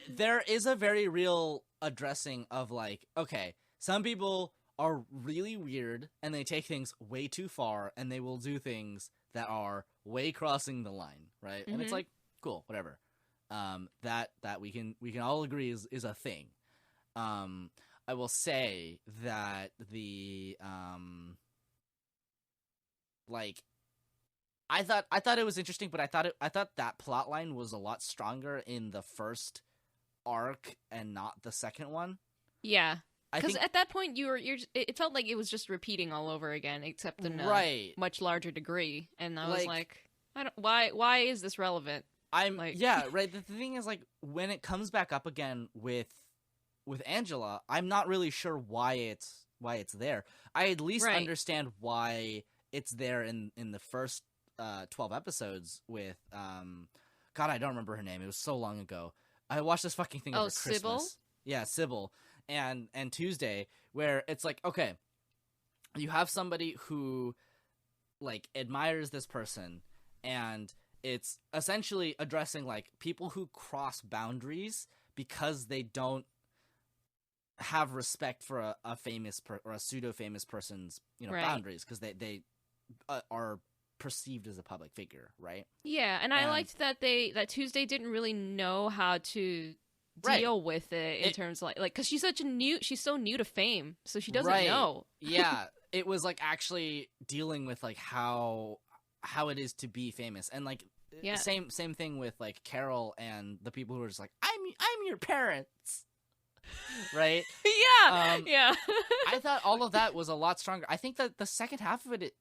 there is a very real addressing of, like, okay, some people are really weird and they take things way too far and they will do things that are way crossing the line, right? And it's like, cool, whatever. That we can all agree is a thing. I will say that the like, I thought it was interesting, but I thought that plot line was a lot stronger in the first arc and not the second one. Yeah. Because at that point, it felt like it was just repeating all over again, except in a much larger degree. And I was like, I don't. Why is this relevant? I'm like, yeah, right. The thing is, like, when it comes back up again with Angela, I'm not really sure why it's there. I at least understand why it's there in the first 12 episodes with God, I don't remember her name. It was so long ago. I watched this fucking thing over Christmas. Sybil? Yeah, Sybil. And Tuesday, where it's like, okay, you have somebody who, like, admires this person, and it's essentially addressing, like, people who cross boundaries because they don't have respect for a famous or a pseudo famous person's boundaries, because they are perceived as a public figure, right? Yeah, and I liked that Tuesday didn't really know how to deal with it in terms of like because she's so new to fame, so she doesn't know. Yeah, it was like actually dealing with like how it is to be famous, and like same thing with like Carole and the people who are just like, I'm your parents. Right? Yeah. I thought all of that was a lot stronger. I think that the second half of it,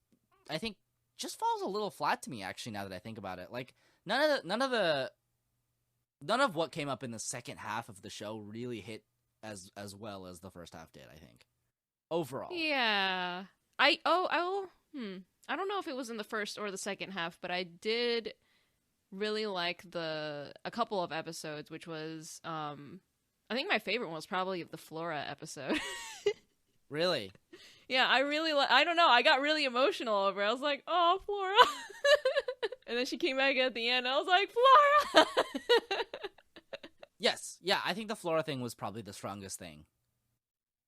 I think, just falls a little flat to me, actually, now that I think about it. Like, none of what came up in the second half of the show really hit as well as the first half did, I think. Overall. Yeah. I don't know if it was in the first or the second half, but I did really like a couple of episodes, which was I think my favorite one was probably the Flora episode. Really? Yeah, I really I don't know, I got really emotional over it. I was like, oh, Flora. And then she came back at the end, and I was like, Flora. Yes. Yeah, I think the Flora thing was probably the strongest thing.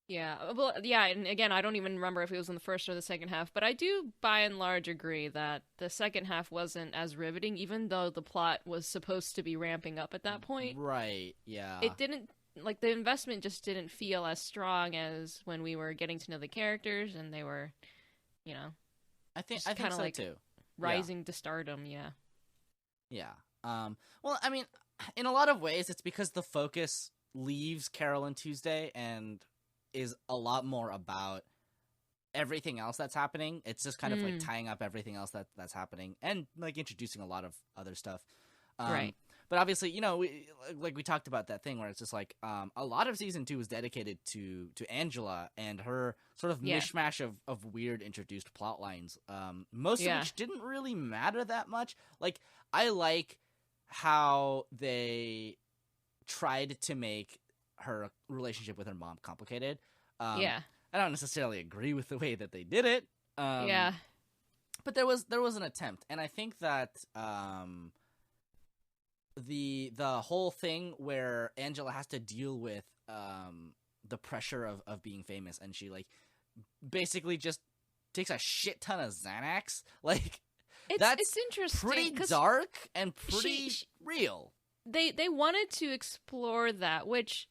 Yeah, well, yeah, and again, I don't even remember if it was in the first or the second half, but I do, by and large, agree that the second half wasn't as riveting, even though the plot was supposed to be ramping up at that point. Right, yeah. It didn't, like, the investment just didn't feel as strong as when we were getting to know the characters, and they were, I think so like, too. Rising to stardom, yeah. Yeah. Well, I mean, in a lot of ways, it's because the focus leaves Carole and Tuesday and is a lot more about everything else that's happening. It's just kind of like tying up everything else that's happening and like introducing a lot of other stuff. Right. But obviously, we talked about that thing where it's just like a lot of season 2 was dedicated to Angela and her sort of mishmash of weird introduced plot lines. Most of which didn't really matter that much. Like, I like how they tried to make her relationship with her mom complicated. I don't necessarily agree with the way that they did it. But there was an attempt, and I think that the whole thing where Angela has to deal with the pressure of being famous, and she like basically just takes a shit ton of Xanax. Like, it's interesting, pretty dark and pretty real. They wanted to explore that, which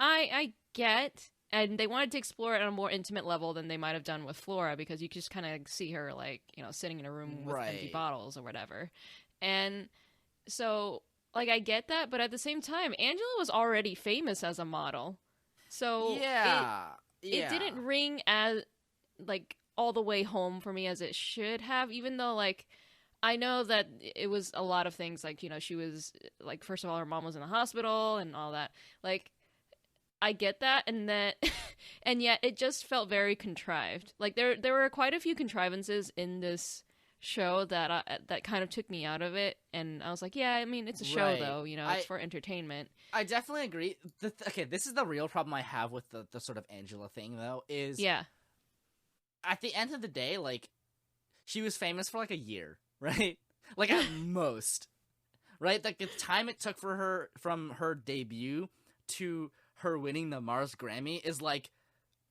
I get, and they wanted to explore it on a more intimate level than they might have done with Flora, because you just kind of see her like, sitting in a room with empty bottles or whatever. And so, like, I get that, but at the same time, Angela was already famous as a model. So it didn't ring as like all the way home for me as it should have, even though like I know that it was a lot of things, like, she was like, first of all, her mom was in the hospital and all that. Like, I get that, and that, and yet it just felt very contrived. Like, there were quite a few contrivances in this show that kind of took me out of it, and I was like, yeah, I mean, it's a show though, it's for entertainment. I definitely agree. Okay, this is the real problem I have with the sort of Angela thing though, is at the end of the day, like, she was famous for like a year, right? Like, at most, right? Like, the time it took for her from her debut to her winning the Mars Grammy is like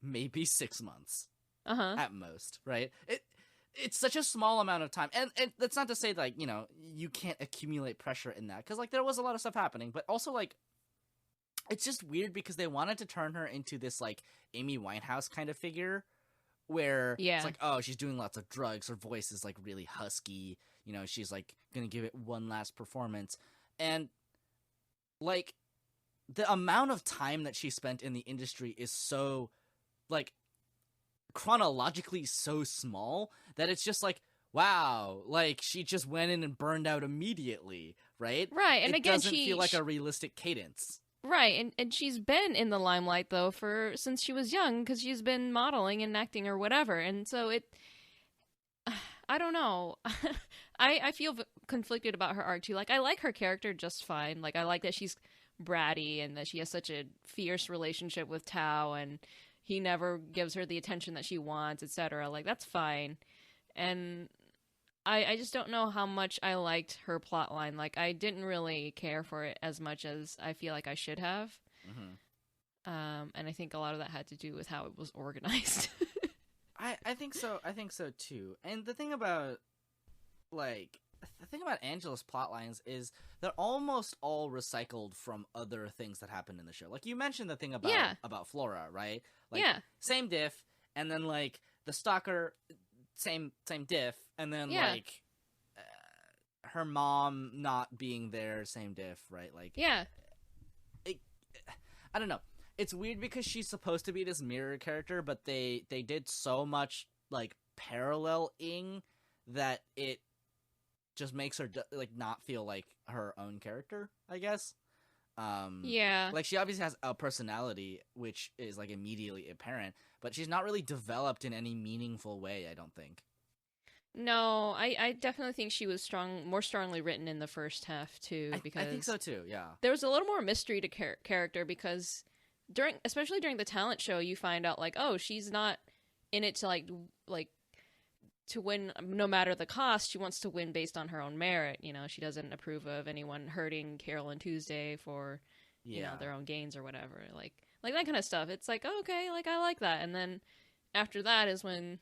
maybe 6 months at most, right? It's such a small amount of time, and that's not to say like you can't accumulate pressure in that, because like there was a lot of stuff happening, but also like it's just weird because they wanted to turn her into this like Amy Winehouse kind of figure where it's like, oh, she's doing lots of drugs, her voice is like really husky, she's like gonna give it one last performance, and like the amount of time that she spent in the industry is so, like, chronologically so small that it's just like, wow, like, she just went in and burned out immediately, right? Right, and it again, doesn't feel like a realistic cadence. Right, and she's been in the limelight, though, since she was young, because she's been modeling and acting or whatever, and so I don't know. I feel conflicted about her arc, too. Like, I like her character just fine. Like, I like that she's bratty and that she has such a fierce relationship with Tao, and he never gives her the attention that she wants, etc. Like, that's fine. And I just don't know how much I liked her plotline. Like, I didn't really care for it as much as I feel like I should have. And I think a lot of that had to do with how it was organized. I think so. I think so too. And the thing about Angela's plot lines is they're almost all recycled from other things that happened in the show. Like you mentioned the thing about Flora, right? Like, same diff, and then like the stalker, same diff, and then like her mom not being there, same diff, right? Like I don't know. It's weird because she's supposed to be this mirror character, but they did so much like paralleling that it just makes her like not feel like her own character, I guess. Like she obviously has a personality which is like immediately apparent, but she's not really developed in any meaningful way, I don't think. No, I definitely think she was more strongly written in the first half too. Because I think so too. Yeah, there was a little more mystery to character because especially during the talent show, you find out like, oh, she's not in it to like to win no matter the cost. She wants to win based on her own merit. You know, she doesn't approve of anyone hurting Carole and Tuesday for you know their own gains or whatever. Like that kind of stuff. It's like, oh, okay, like I like that. And then after that is when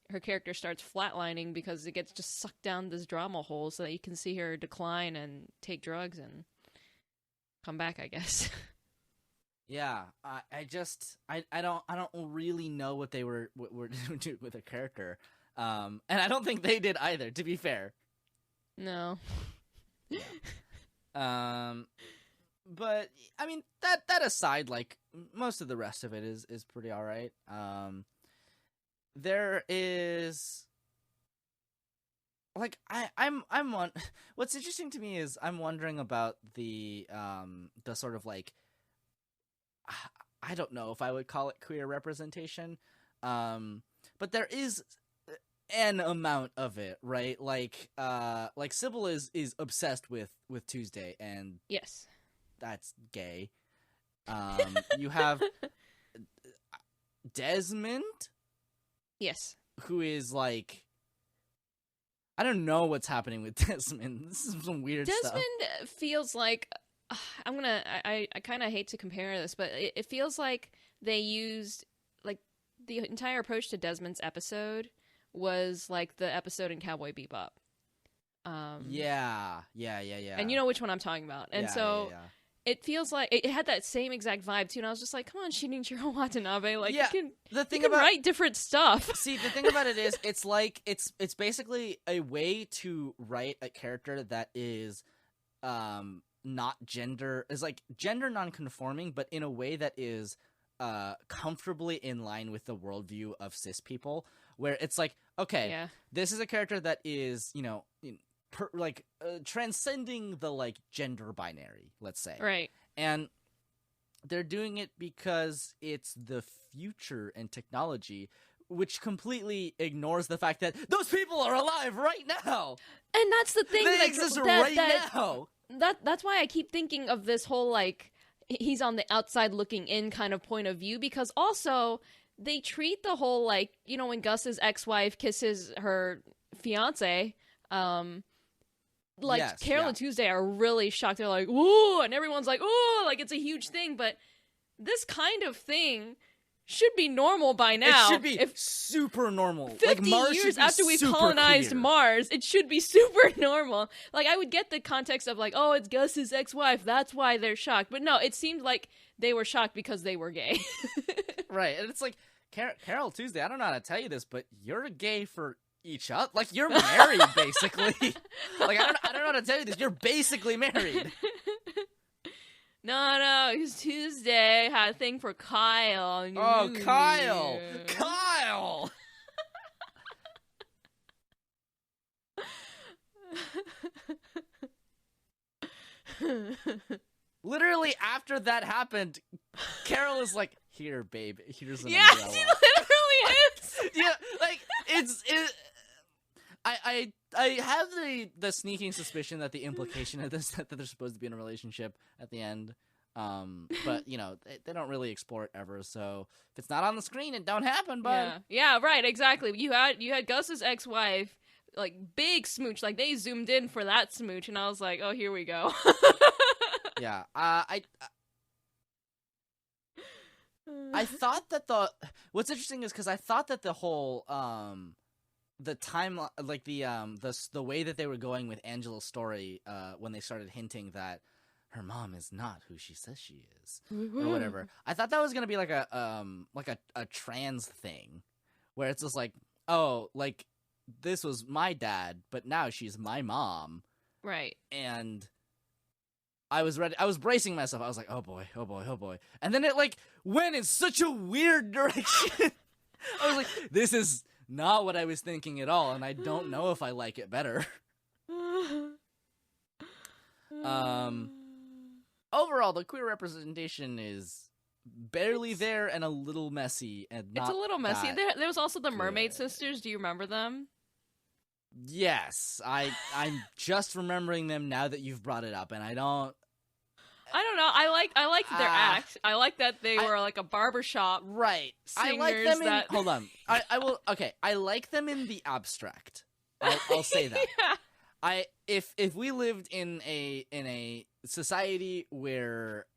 her character starts flatlining because it gets just sucked down this drama hole so that you can see her decline and take drugs and come back, I guess. Yeah, I don't really know what they were doing with her character, and I don't think they did either. To be fair, no. Yeah. But I mean that aside, like most of the rest of it is pretty all right. There is like I'm what's interesting to me is I'm wondering about the sort of like I don't know if I would call it queer representation, but there is an amount of it, right? Like Sybil is obsessed with Tuesday, and yes, that's gay. You have Desmond. Yes. Who is like, I don't know what's happening with Desmond. This is some weird stuff. Desmond feels like, I kind of hate to compare this, but it feels like they used, like, the entire approach to Desmond's episode was like the episode in Cowboy Bebop. Yeah. And you know which one I'm talking about. And it feels like it had that same exact vibe too, and I was just like, "Come on, Shinichiro Watanabe! Like, you can write different stuff." See, the thing about it is, it's like it's basically a way to write a character that is, not gender non-conforming, but in a way that is, comfortably in line with the worldview of cis people, where it's like, okay, this is a character that is, you know. Transcending the like gender binary, let's say, right? And they're doing it because it's the future and technology, which completely ignores the fact that those people are alive right now, and that's the thing. They exist right now. That's why I keep thinking of this whole like he's on the outside looking in kind of point of view, because also they treat the whole like, you know, when Gus's ex-wife kisses her fiance, like Carole and Tuesday are really shocked. They're like, "Ooh," and everyone's like, "Ooh," like it's a huge thing. But this kind of thing should be normal by now. It should be super normal. 50 like, Mars years after we've colonized Mars, it should be super normal. Like, I would get the context of like, oh, it's Gus's ex-wife, that's why they're shocked. But no, it seemed like they were shocked because they were gay. Right, and it's like, Carole Tuesday, I don't know how to tell you this, but you're gay for each other. Like, you're married, basically. Like, I don't know how to tell you this. You're basically married. No, because Tuesday had a thing for Kyle. Oh, Kyle! Kyle! Literally, after that happened, Carole is like, "Here, babe, here's an umbrella." She literally is. Yeah, like, I have the sneaking suspicion that the implication of this that they're supposed to be in a relationship at the end, but you know they don't really explore it ever. So if it's not on the screen, it don't happen. But yeah, right, exactly. You had Gus's ex-wife, like big smooch, like they zoomed in for that smooch, and I was like, oh, here we go. Yeah, I thought that what's interesting is because I thought that the whole the time, like the way that they were going with Angela's story when they started hinting that her mom is not who she says she is or whatever, I thought that was gonna be like a trans thing where it's just like, oh, like this was my dad but now she's my mom, right? And I was ready. I was bracing myself. I was like, oh boy, oh boy, oh boy. And then it like went in such a weird direction. I was like, this is not what I was thinking at all, and I don't know if I like it better. Overall, the queer representation is barely there and a little messy, and it's a little messy. There was also the Mermaid Sisters. Do you remember them? Yes, I'm just remembering them now that you've brought it up, and I don't know. I liked their act. I like that they were like a barbershop right. Singers I like them that... hold on. I will. Okay, I like them in the abstract. I'll say that. Yeah. If we lived in a society where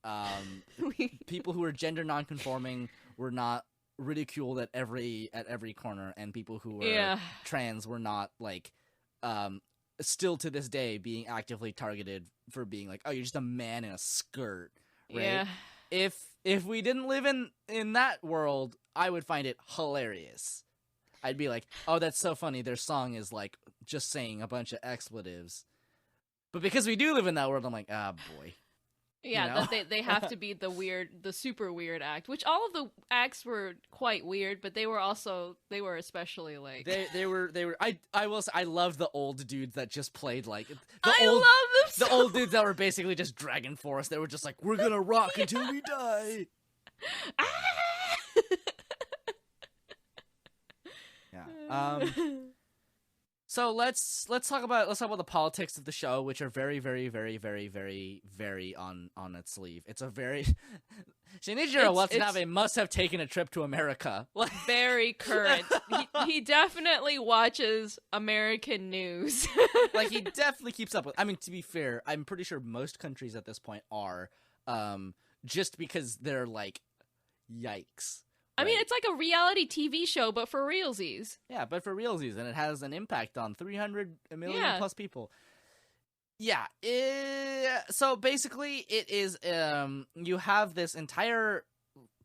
people who are gender nonconforming were not ridiculed at every corner, and people who were trans were not like still to this day being actively targeted for being like, oh, you're just a man in a skirt, right? Yeah. If we didn't live in that world, I would find it hilarious. I'd be like, oh, that's so funny. Their song is like just saying a bunch of expletives. But because we do live in that world, I'm like, ah, boy. Yeah, you know? that they have to be the super weird act, which all of the acts were quite weird, but they were especially like they were. I will say, I love the old dudes that just played like love them the old dudes that were basically just Dragon Force. They were just like, we're gonna rock until we die. Yeah. So let's talk about the politics of the show, which are very, very, very, very, very, very on its sleeve. It's a very Shinichiro Watanabe must have taken a trip to America. Very current. He definitely watches American news. Like he definitely keeps up with. I mean, to be fair, I'm pretty sure most countries at this point are, just because they're like, yikes. I mean, it's like a reality TV show, but for realsies. Yeah, but for realsies, and it has an impact on 300 million plus people. Yeah. So basically, it is. You have this entire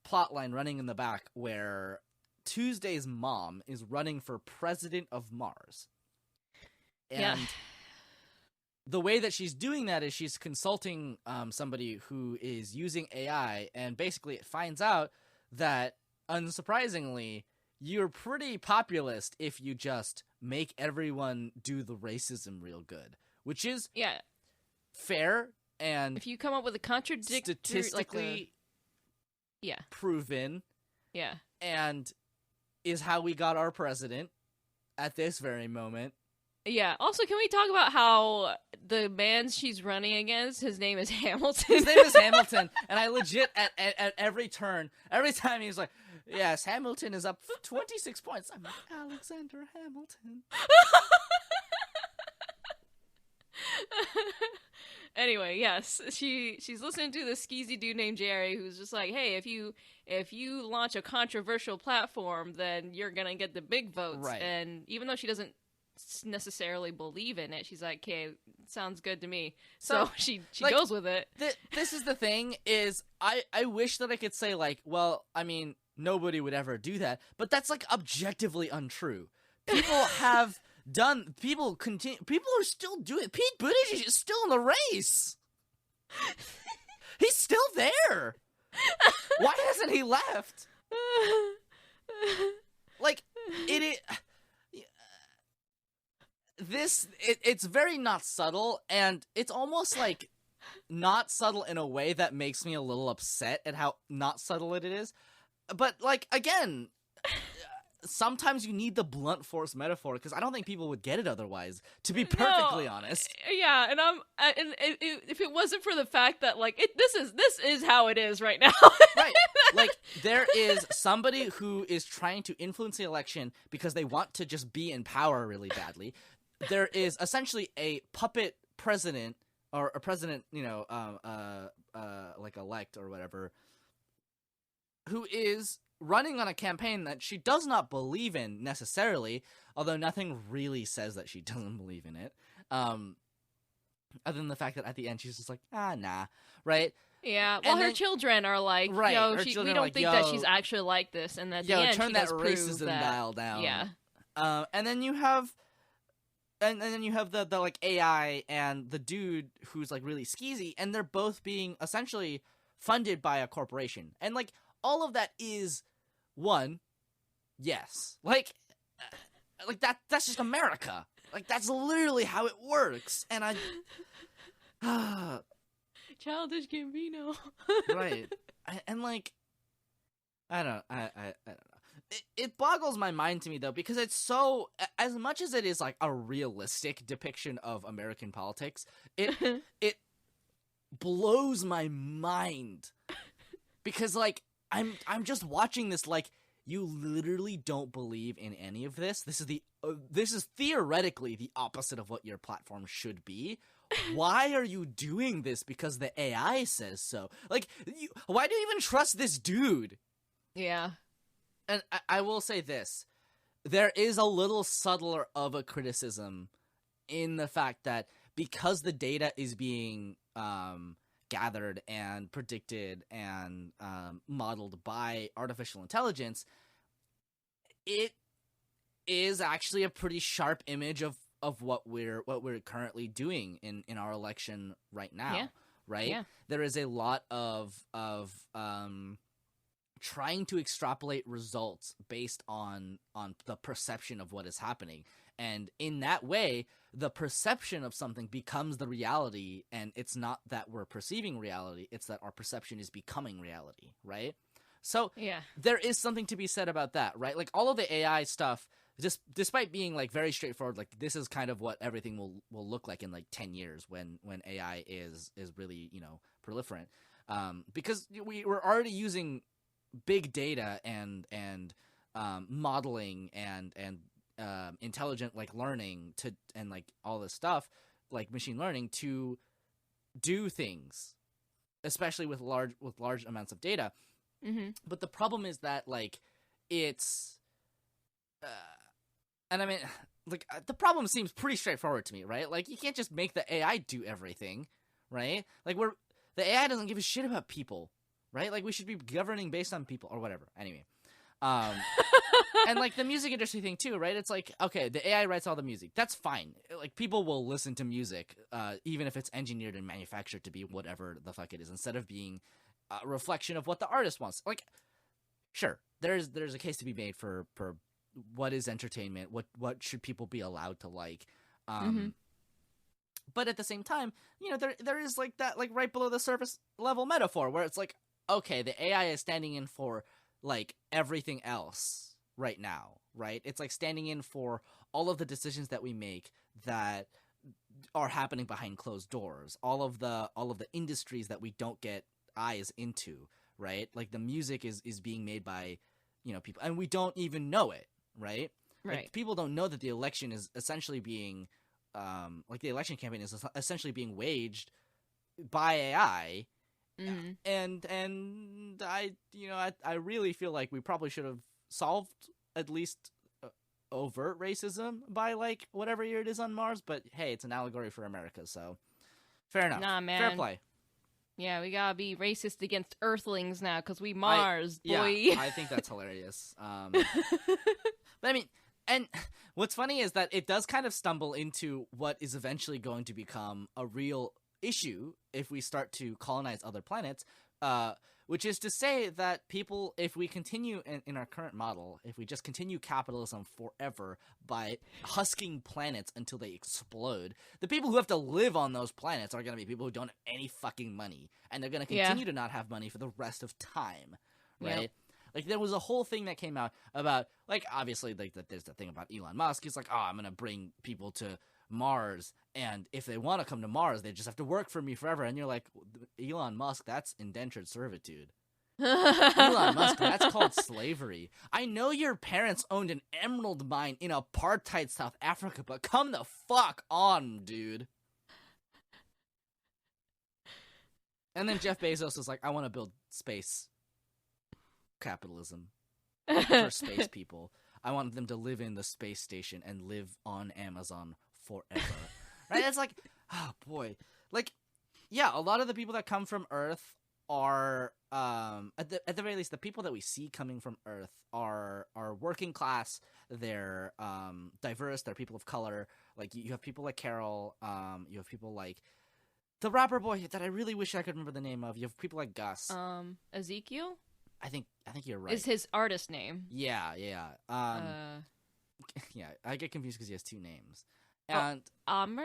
plot line running in the back where Tuesday's mom is running for president of Mars, and the way that she's doing that is she's consulting somebody who is using AI, and basically, it finds out that, unsurprisingly, you're pretty populist if you just make everyone do the racism real good, which is fair, and if you come up with a contradictory, statistically proven, and is how we got our president at this very moment. Yeah. Also, can we talk about how the man she's running against, his name is Hamilton? His name is Hamilton, and I legit at every turn, every time he's like, yes, Hamilton is up 26 points. I'm like, Alexander Hamilton. Anyway, yes, she's listening to this skeezy dude named Jerry, who's just like, hey, if you launch a controversial platform, then you're gonna get the big votes. Right. And even though she doesn't necessarily believe in it, she's like, okay, sounds good to me. So she like, goes with it. This is the thing, is I wish that I could say like, well, I mean, nobody would ever do that, but that's like objectively untrue. People have done, people are still doing it. Pete Buttigieg is still in the race. He's still there. Why hasn't he left? Like, it's very not subtle, and it's almost like not subtle in a way that makes me a little upset at how not subtle it is. But like, again, sometimes you need the blunt force metaphor, because I don't think people would get it otherwise, to be perfectly honest. Yeah, and if it wasn't for the fact that like this is how it is right now. Right. Like, there is somebody who is trying to influence the election because they want to just be in power really badly. There is essentially a puppet president, or a president, like elect or whatever, who is running on a campaign that she does not believe in necessarily, although nothing really says that she doesn't believe in it. Other than the fact that at the end she's just like, nah, right? Yeah, well, her children are like, right, yo, we don't like, think that she's actually like this, and at the end turn she that does racism prove that, dial down. Yeah. And then you have, and then you have the like AI and the dude who's like really skeezy, and they're both being essentially funded by a corporation, and like all of that is yes, like that's just America. Like, that's literally how it works, and Childish Gambino. Right. And like, I don't know. It boggles my mind to me, though, because it's so, as much as it is like a realistic depiction of American politics, it blows my mind, because like I'm just watching this like, you literally don't believe in any of this. This is theoretically the opposite of what your platform should be. Why are you doing this? Because the AI says so. Like, why do you even trust this dude? Yeah. And I will say this. There is a little subtler of a criticism in the fact that because the data is being gathered and predicted and modeled by artificial intelligence, it is actually a pretty sharp image of what we're currently doing in our election right now. Yeah. Right? Yeah. There is a lot of trying to extrapolate results based on the perception of what is happening. And in that way, the perception of something becomes the reality, and it's not that we're perceiving reality, it's that our perception is becoming reality, right? So yeah, there is something to be said about that, right? Like, all of the AI stuff, just despite being like very straightforward, like this is kind of what everything will look like in like 10 years when AI is really, proliferant. Because we're already using big data and modeling and intelligent like learning to, and like all this stuff like machine learning to do things, especially with large amounts of data. Mm-hmm. But the problem is that like it's and I mean, like, the problem seems pretty straightforward to me, right? Like, you can't just make the AI do everything, right? Like, the AI doesn't give a shit about people, right? Like, we should be governing based on people or whatever. Anyway, and like the music industry thing too, right? It's like, okay, the AI writes all the music. That's fine. Like, people will listen to music, even if it's engineered and manufactured to be whatever the fuck it is, instead of being a reflection of what the artist wants. Like, sure, there's a case to be made for what is entertainment, what should people be allowed to like, but at the same time, there is like that, like, right below the surface level metaphor where it's like, okay, the AI is standing in for like everything else right now, right? It's like standing in for all of the decisions that we make that are happening behind closed doors, all of the industries that we don't get eyes into, right? Like, the music is being made by people, and we don't even know it. Right? Like, people don't know that the election is essentially being, the election campaign is essentially being waged by AI, and I really feel like we probably should have solved at least overt racism by like whatever year it is on Mars. But hey, it's an allegory for America, so fair enough. Nah, man. Fair play. Yeah, we gotta be racist against Earthlings now because we Mars, boy. Yeah, I think that's hilarious. But I mean, and what's funny is that it does kind of stumble into what is eventually going to become a real issue if we start to colonize other planets, which is to say that people, if we continue in our current model, if we just continue capitalism forever by husking planets until they explode, the people who have to live on those planets are going to be people who don't have any fucking money, and they're going to continue to not have money for the rest of time, right? Yep. Like, there was a whole thing that came out about, like, obviously, like, there's the thing about Elon Musk. He's like, oh, I'm going to bring people to Mars, and if they want to come to Mars, they just have to work for me forever. And you're like, Elon Musk, that's indentured servitude. Elon Musk, that's called slavery. I know your parents owned an emerald mine in apartheid South Africa, but come the fuck on, dude. And then Jeff Bezos is like, I want to build space. capitalism for space people. I want them to live in the space station and live on Amazon forever. Right? It's like, oh boy. Like, yeah, a lot of the people that come from Earth are, at the very least, the people that we see coming from Earth are working class. They're diverse. They're people of color. Like, you have people like Carole. You have people like the rapper boy that I really wish I could remember the name of. You have people like Gus. Ezekiel? I think you're right. Is his artist name? Yeah. Yeah, I get confused because he has two names. And Amr?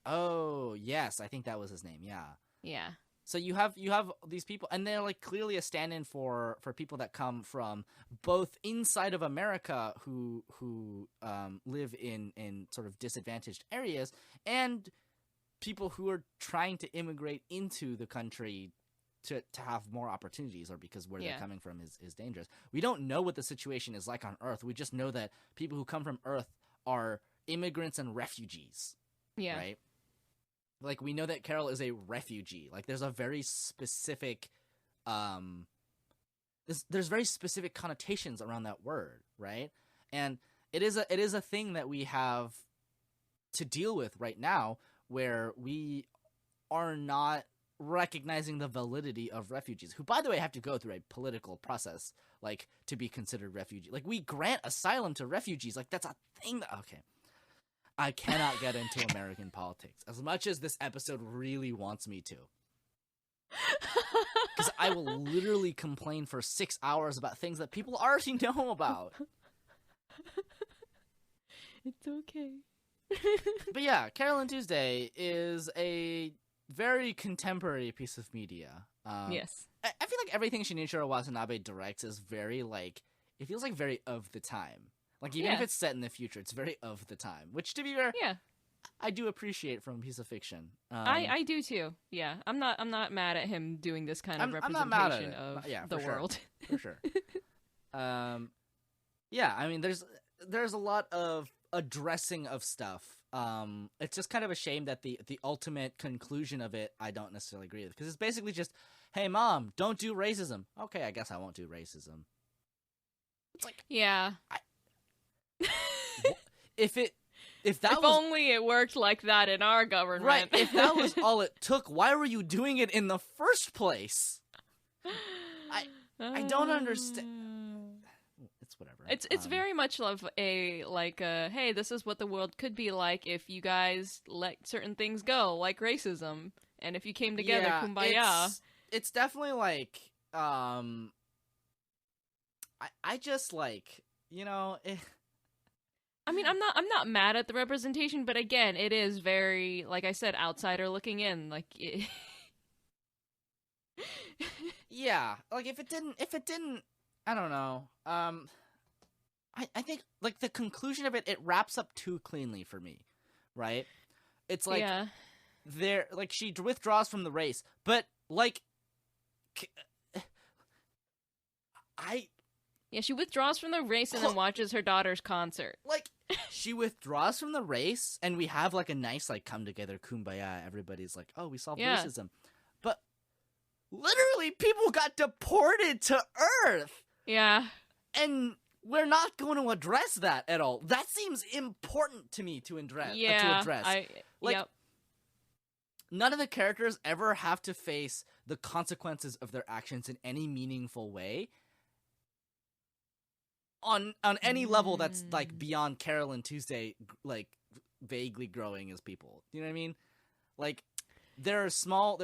Oh, yes, I think that was his name. Yeah. Yeah. So you have these people, and they're like clearly a stand-in for people that come from both inside of America who live in sort of disadvantaged areas, and people who are trying to immigrate into the country to have more opportunities, or because where they're coming from is dangerous. We don't know what the situation is like on Earth. We just know that people who come from Earth are immigrants and refugees. Yeah. Right? Like, we know that Carole is a refugee. Like, there's a very specific, there's very specific connotations around that word, right? And it is a thing that we have to deal with right now, where we are not recognizing the validity of refugees, who, by the way, have to go through a political process, like, to be considered refugee. Like, we grant asylum to refugees. Like, that's a thing that, okay. I cannot get into American politics as much as this episode really wants me to. Because I will literally complain for 6 hours about things that people already know about. It's okay. But yeah, Carole Tuesday is a very contemporary piece of media. Yes. I feel like everything Shinichiro Watanabe directs is very, like, it feels like very of the time. Like, even if it's set in the future, it's very of the time. Which, to be fair, I do appreciate from a piece of fiction. I do too. Yeah, I'm not mad at him doing this kind of representation of the world. For sure. Yeah, I mean, there's a lot of addressing of stuff. It's just kind of a shame that the ultimate conclusion of it I don't necessarily agree with, because it's basically just, hey, Mom, don't do racism. Okay, I guess I won't do racism. It's like, if only it worked like that in our government. Right, if that was all it took, why were you doing it in the first place? I don't understand. It's whatever. It's very much of a hey, this is what the world could be like if you guys let certain things go, like racism, and if you came together, kumbaya. It's definitely like, I just like, you know. I mean, I'm not mad at the representation, but again, it is very, like I said, outsider looking in. Like, yeah, like if it didn't, I don't know. I think like the conclusion of it wraps up too cleanly for me, right? It's like like she withdraws from the race, but like, she withdraws from the race and then watches her daughter's concert. Like, she withdraws from the race, and we have, like, a nice, like, come-together kumbaya. Everybody's like, oh, we solved racism. But literally, people got deported to Earth! Yeah. And we're not going to address that at all. That seems important to me to address. None of the characters ever have to face the consequences of their actions in any meaningful way. On any level that's, like, beyond Carole Tuesday, like, vaguely growing as people. Do you know what I mean? Like, there are small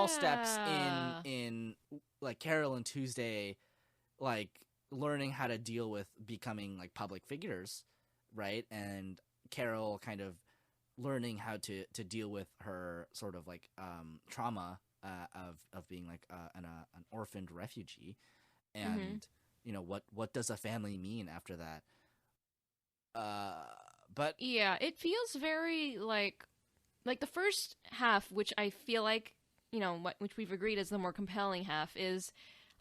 steps in like, Carole Tuesday, like, learning how to deal with becoming, like, public figures, right? And Carole kind of learning how to deal with her sort of, like, trauma of being, like, an orphaned refugee. And... you know, what does a family mean after that? But yeah, it feels very like the first half, which I feel like, you know, which we've agreed is the more compelling half, is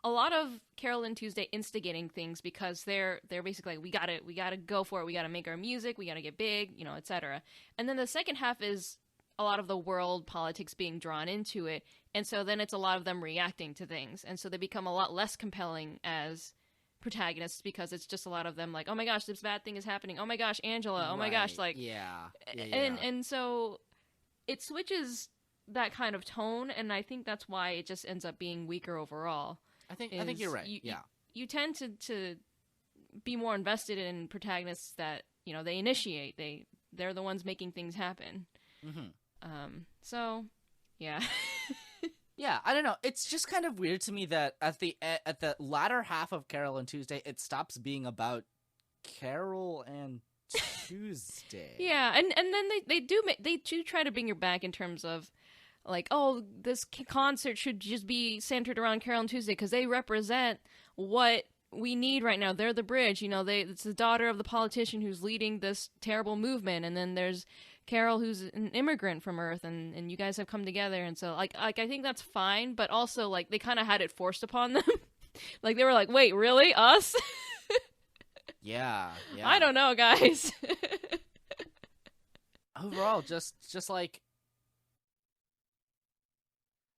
a lot of Carole Tuesday instigating things because they're basically like, we gotta go for it, we gotta make our music, we gotta get big, you know, etc. And then the second half is a lot of the world politics being drawn into it. And so then it's a lot of them reacting to things. And so they become a lot less compelling as protagonists because it's just a lot of them like, oh my gosh, this bad thing is happening. Oh my gosh, Angela. Oh my gosh. Like, And so it switches that kind of tone. And I think that's why it just ends up being weaker overall. I think you're right. You tend to be more invested in protagonists that, you know, they initiate. They're the ones making things happen. So, yeah. Yeah, I don't know. It's just kind of weird to me that at the latter half of Carole and Tuesday, it stops being about Carole and Tuesday. Yeah, and then they do try to bring you back in terms of like, oh, this concert should just be centered around Carole and Tuesday because they represent what we need right now. They're the bridge, you know. It's the daughter of the politician who's leading this terrible movement, and then there's Carole, who's an immigrant from Earth, and you guys have come together, and so like I think that's fine, but also like they kind of had it forced upon them. Like they were like, wait, really, us? Yeah. I don't know, guys. Overall, just like.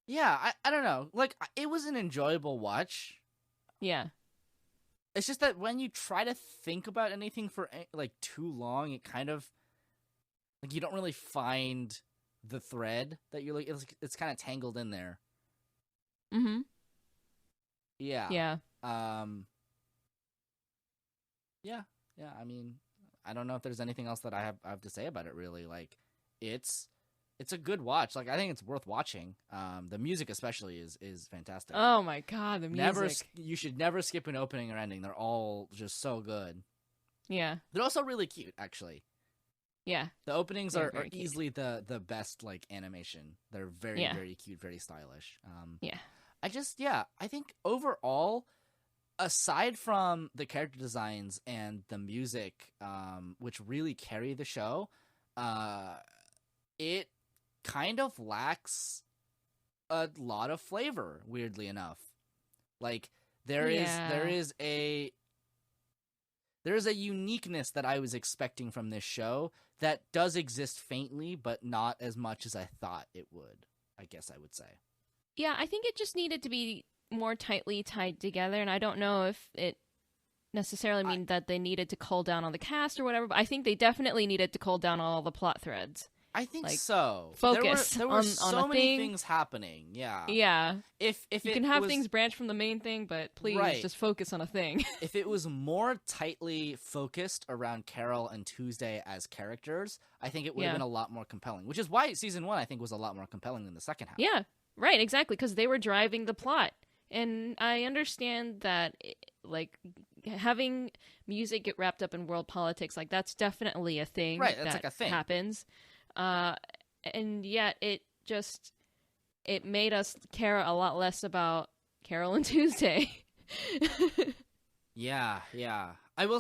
Yeah, I don't know. Like, it was an enjoyable watch. Yeah. It's just that when you try to think about anything for, like, too long, it kind of, like, you don't really find the thread that you're, like, it's kind of tangled in there. Mm-hmm. Yeah. Yeah. Yeah, I mean, I don't know if there's anything else that I have to say about it, really. Like, it's a good watch. Like, I think it's worth watching. The music especially is fantastic. Oh my god, the music. You should never skip an opening or ending. They're all just so good. Yeah. They're also really cute, actually. Yeah. The openings are easily the best, like, animation. They're very, very cute, very stylish. I think overall, aside from the character designs and the music, which really carry the show, it kind of lacks a lot of flavor, weirdly enough. Like there is a uniqueness that I was expecting from this show that does exist faintly, but not as much as I thought it would, I guess I would say. Yeah, I think it just needed to be more tightly tied together, and I don't know if it necessarily mean that they needed to cull down on the cast or whatever, but I think they definitely needed to cull down on all the plot threads. I think so. Focus there were on so a many thing. things happening. Yeah. Yeah. If you can have things branch from the main thing, but please just focus on a thing. If it was more tightly focused around Carole and Tuesday as characters, I think it would have been a lot more compelling. Which is why season 1 I think was a lot more compelling than the second half. Yeah. Right. Exactly. Because they were driving the plot, and I understand that, like, having music get wrapped up in world politics, like that's definitely a thing. Right. That's like a thing. Happens. And yet it made us care a lot less about Carole and Tuesday. Yeah.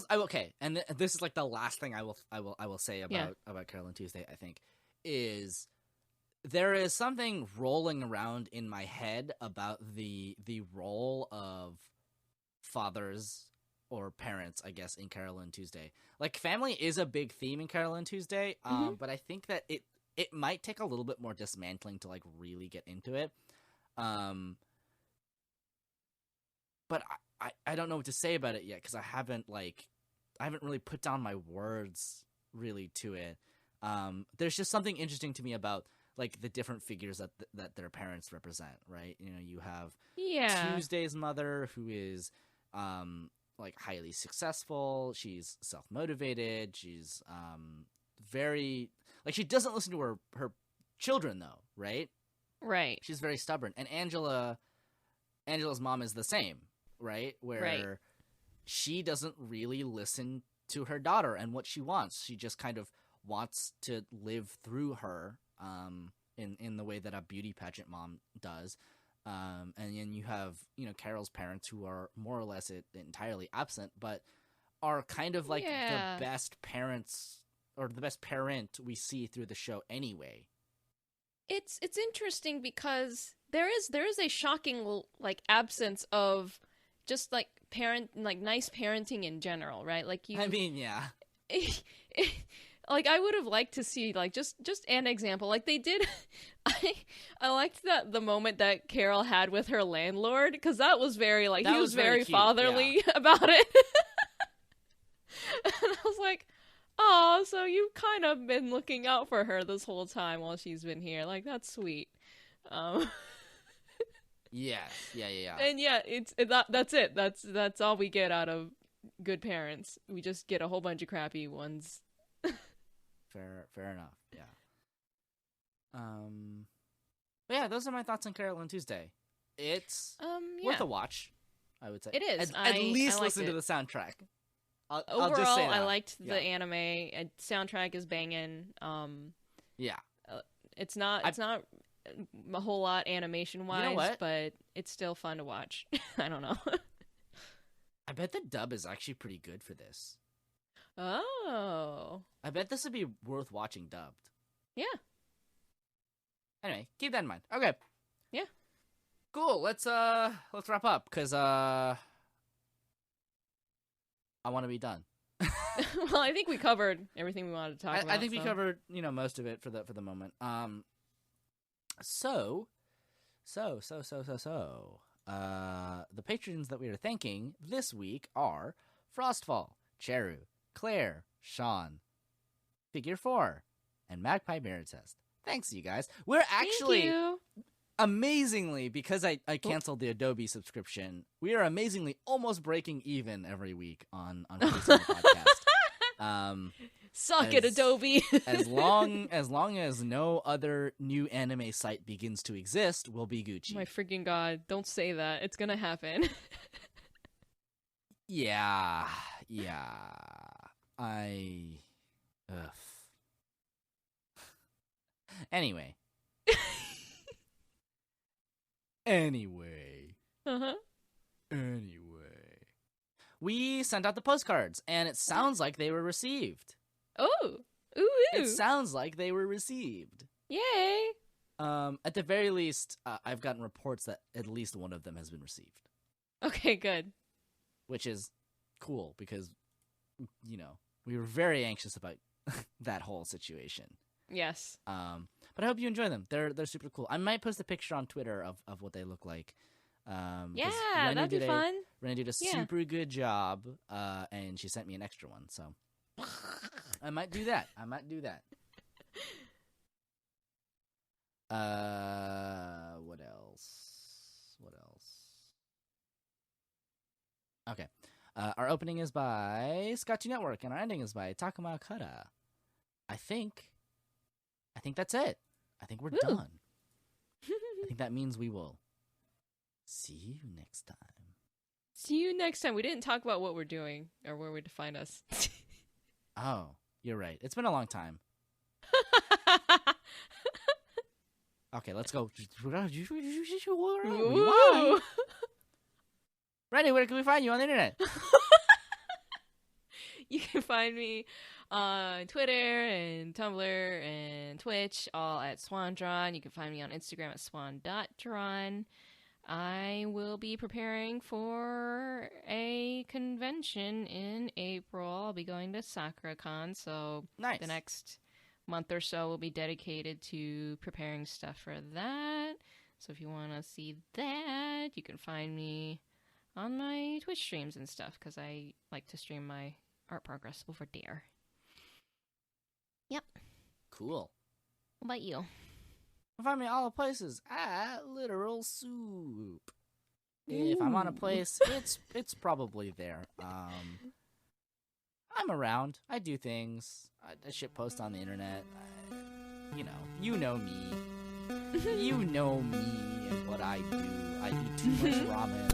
Okay. And this is like the last thing I will say about Carole and Tuesday, I think, is there is something rolling around in my head about the role of fathers or parents, I guess, in Carole and Tuesday. Like, family is a big theme in Carole and Tuesday, but I think that it might take a little bit more dismantling to, like, really get into it. But I don't know what to say about it yet, because I haven't really put down my words really to it. There's just something interesting to me about, like, the different figures that their parents represent, right? You know, you have Tuesday's mother, who is like highly successful. She's self-motivated. She's very, like, she doesn't listen to her children, though, right? Right. She's very stubborn. And Angela's mom is the same, right? Where she doesn't really listen to her daughter and what she wants. She just kind of wants to live through her in the way that a beauty pageant mom does. And then you have, you know, Carole's parents, who are more or less entirely absent, but are kind of like the best parents, or the best parent we see through the show anyway. It's interesting because there is a shocking, like, absence of just, like, nice parenting in general, right? Like, I mean, yeah. like I would have liked to see like just an example like they did. I liked that the moment that Carole had with her landlord, because that was very like he was very cute, fatherly about it. And I was like, oh, so you've kind of been looking out for her this whole time while she's been here. Like, that's sweet. Yes. Yeah. And yeah, that's it. That's all we get out of good parents. We just get a whole bunch of crappy ones. Fair enough. Yeah. But yeah, those are my thoughts on Carole Tuesday. It's worth a watch, I would say. It is. At least listen to the soundtrack. Overall, I'll just say that. I liked the anime. Soundtrack is banging. Yeah. It's not a whole lot animation wise, but it's still fun to watch. I don't know. I bet the dub is actually pretty good for this. Oh. I bet this would be worth watching dubbed. Yeah. Anyway, keep that in mind. Okay. Yeah. Cool. Let's wrap up because I want to be done. Well, I think we covered everything we wanted to talk about. I think we covered, most of it for the moment. So, the patrons that we are thanking this week are Frostfall, Cheru, Claire, Sean, Figure 4, and Magpie Mirror Test. Thanks, you guys. We're actually amazingly, because I canceled the Adobe subscription, we are amazingly almost breaking even every week on the podcast. Suck it, Adobe. as long as no other new anime site begins to exist, we'll be Gucci. My freaking god, don't say that. It's gonna happen. Yeah. Anyway. Uh-huh. Anyway. We sent out the postcards, and it sounds like they were received. Oh. Ooh. It sounds like they were received. Yay. At the very least, I've gotten reports that at least one of them has been received. Okay, good. Which is cool, because, we were very anxious about that whole situation. Yes. But I hope you enjoy them. They're super cool. I might post a picture on Twitter of what they look like. Yeah, that'd be fun. Renu did a super good job, and she sent me an extra one, so I might do that. What else? Okay. Our opening is by Scotchy Network, and our ending is by Takuma Okada. I think that's it. I think we're done. I think that means we will see you next time. We didn't talk about what we're doing or where we to find us. Oh, you're right. It's been a long time. Okay, let's go. Rewind. Renu, where can we find you on the internet? You can find me on Twitter and Tumblr and Twitch, all at Swandron. You can find me on Instagram at swan.dron. I will be preparing for a convention in April. I'll be going to SakuraCon, so nice. The next month or so will be dedicated to preparing stuff for that. So if you want to see that, you can find me on my Twitch streams and stuff, because I like to stream my art progress over there. Yep. Cool. What about you? Find me all the places at Literal Soup. If I'm on a place, it's probably there. I'm around. I do things. I shit post on the internet. You know me. You know me and what I do. I eat too much ramen.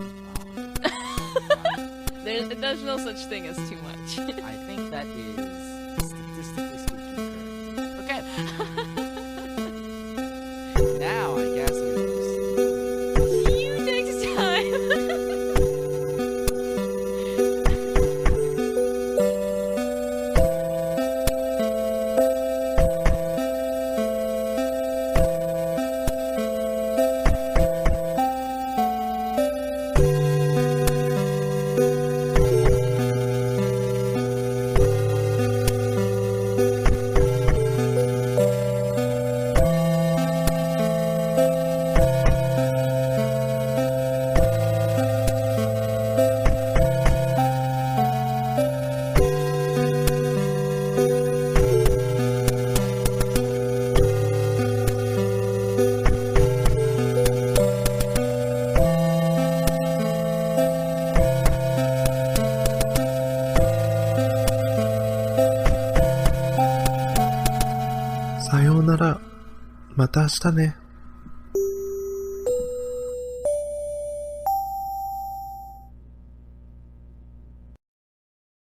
There's no such thing as too much. I think that is statistically speaking correct. Okay. Now, I guess see you next time. さようなら。また明日ね。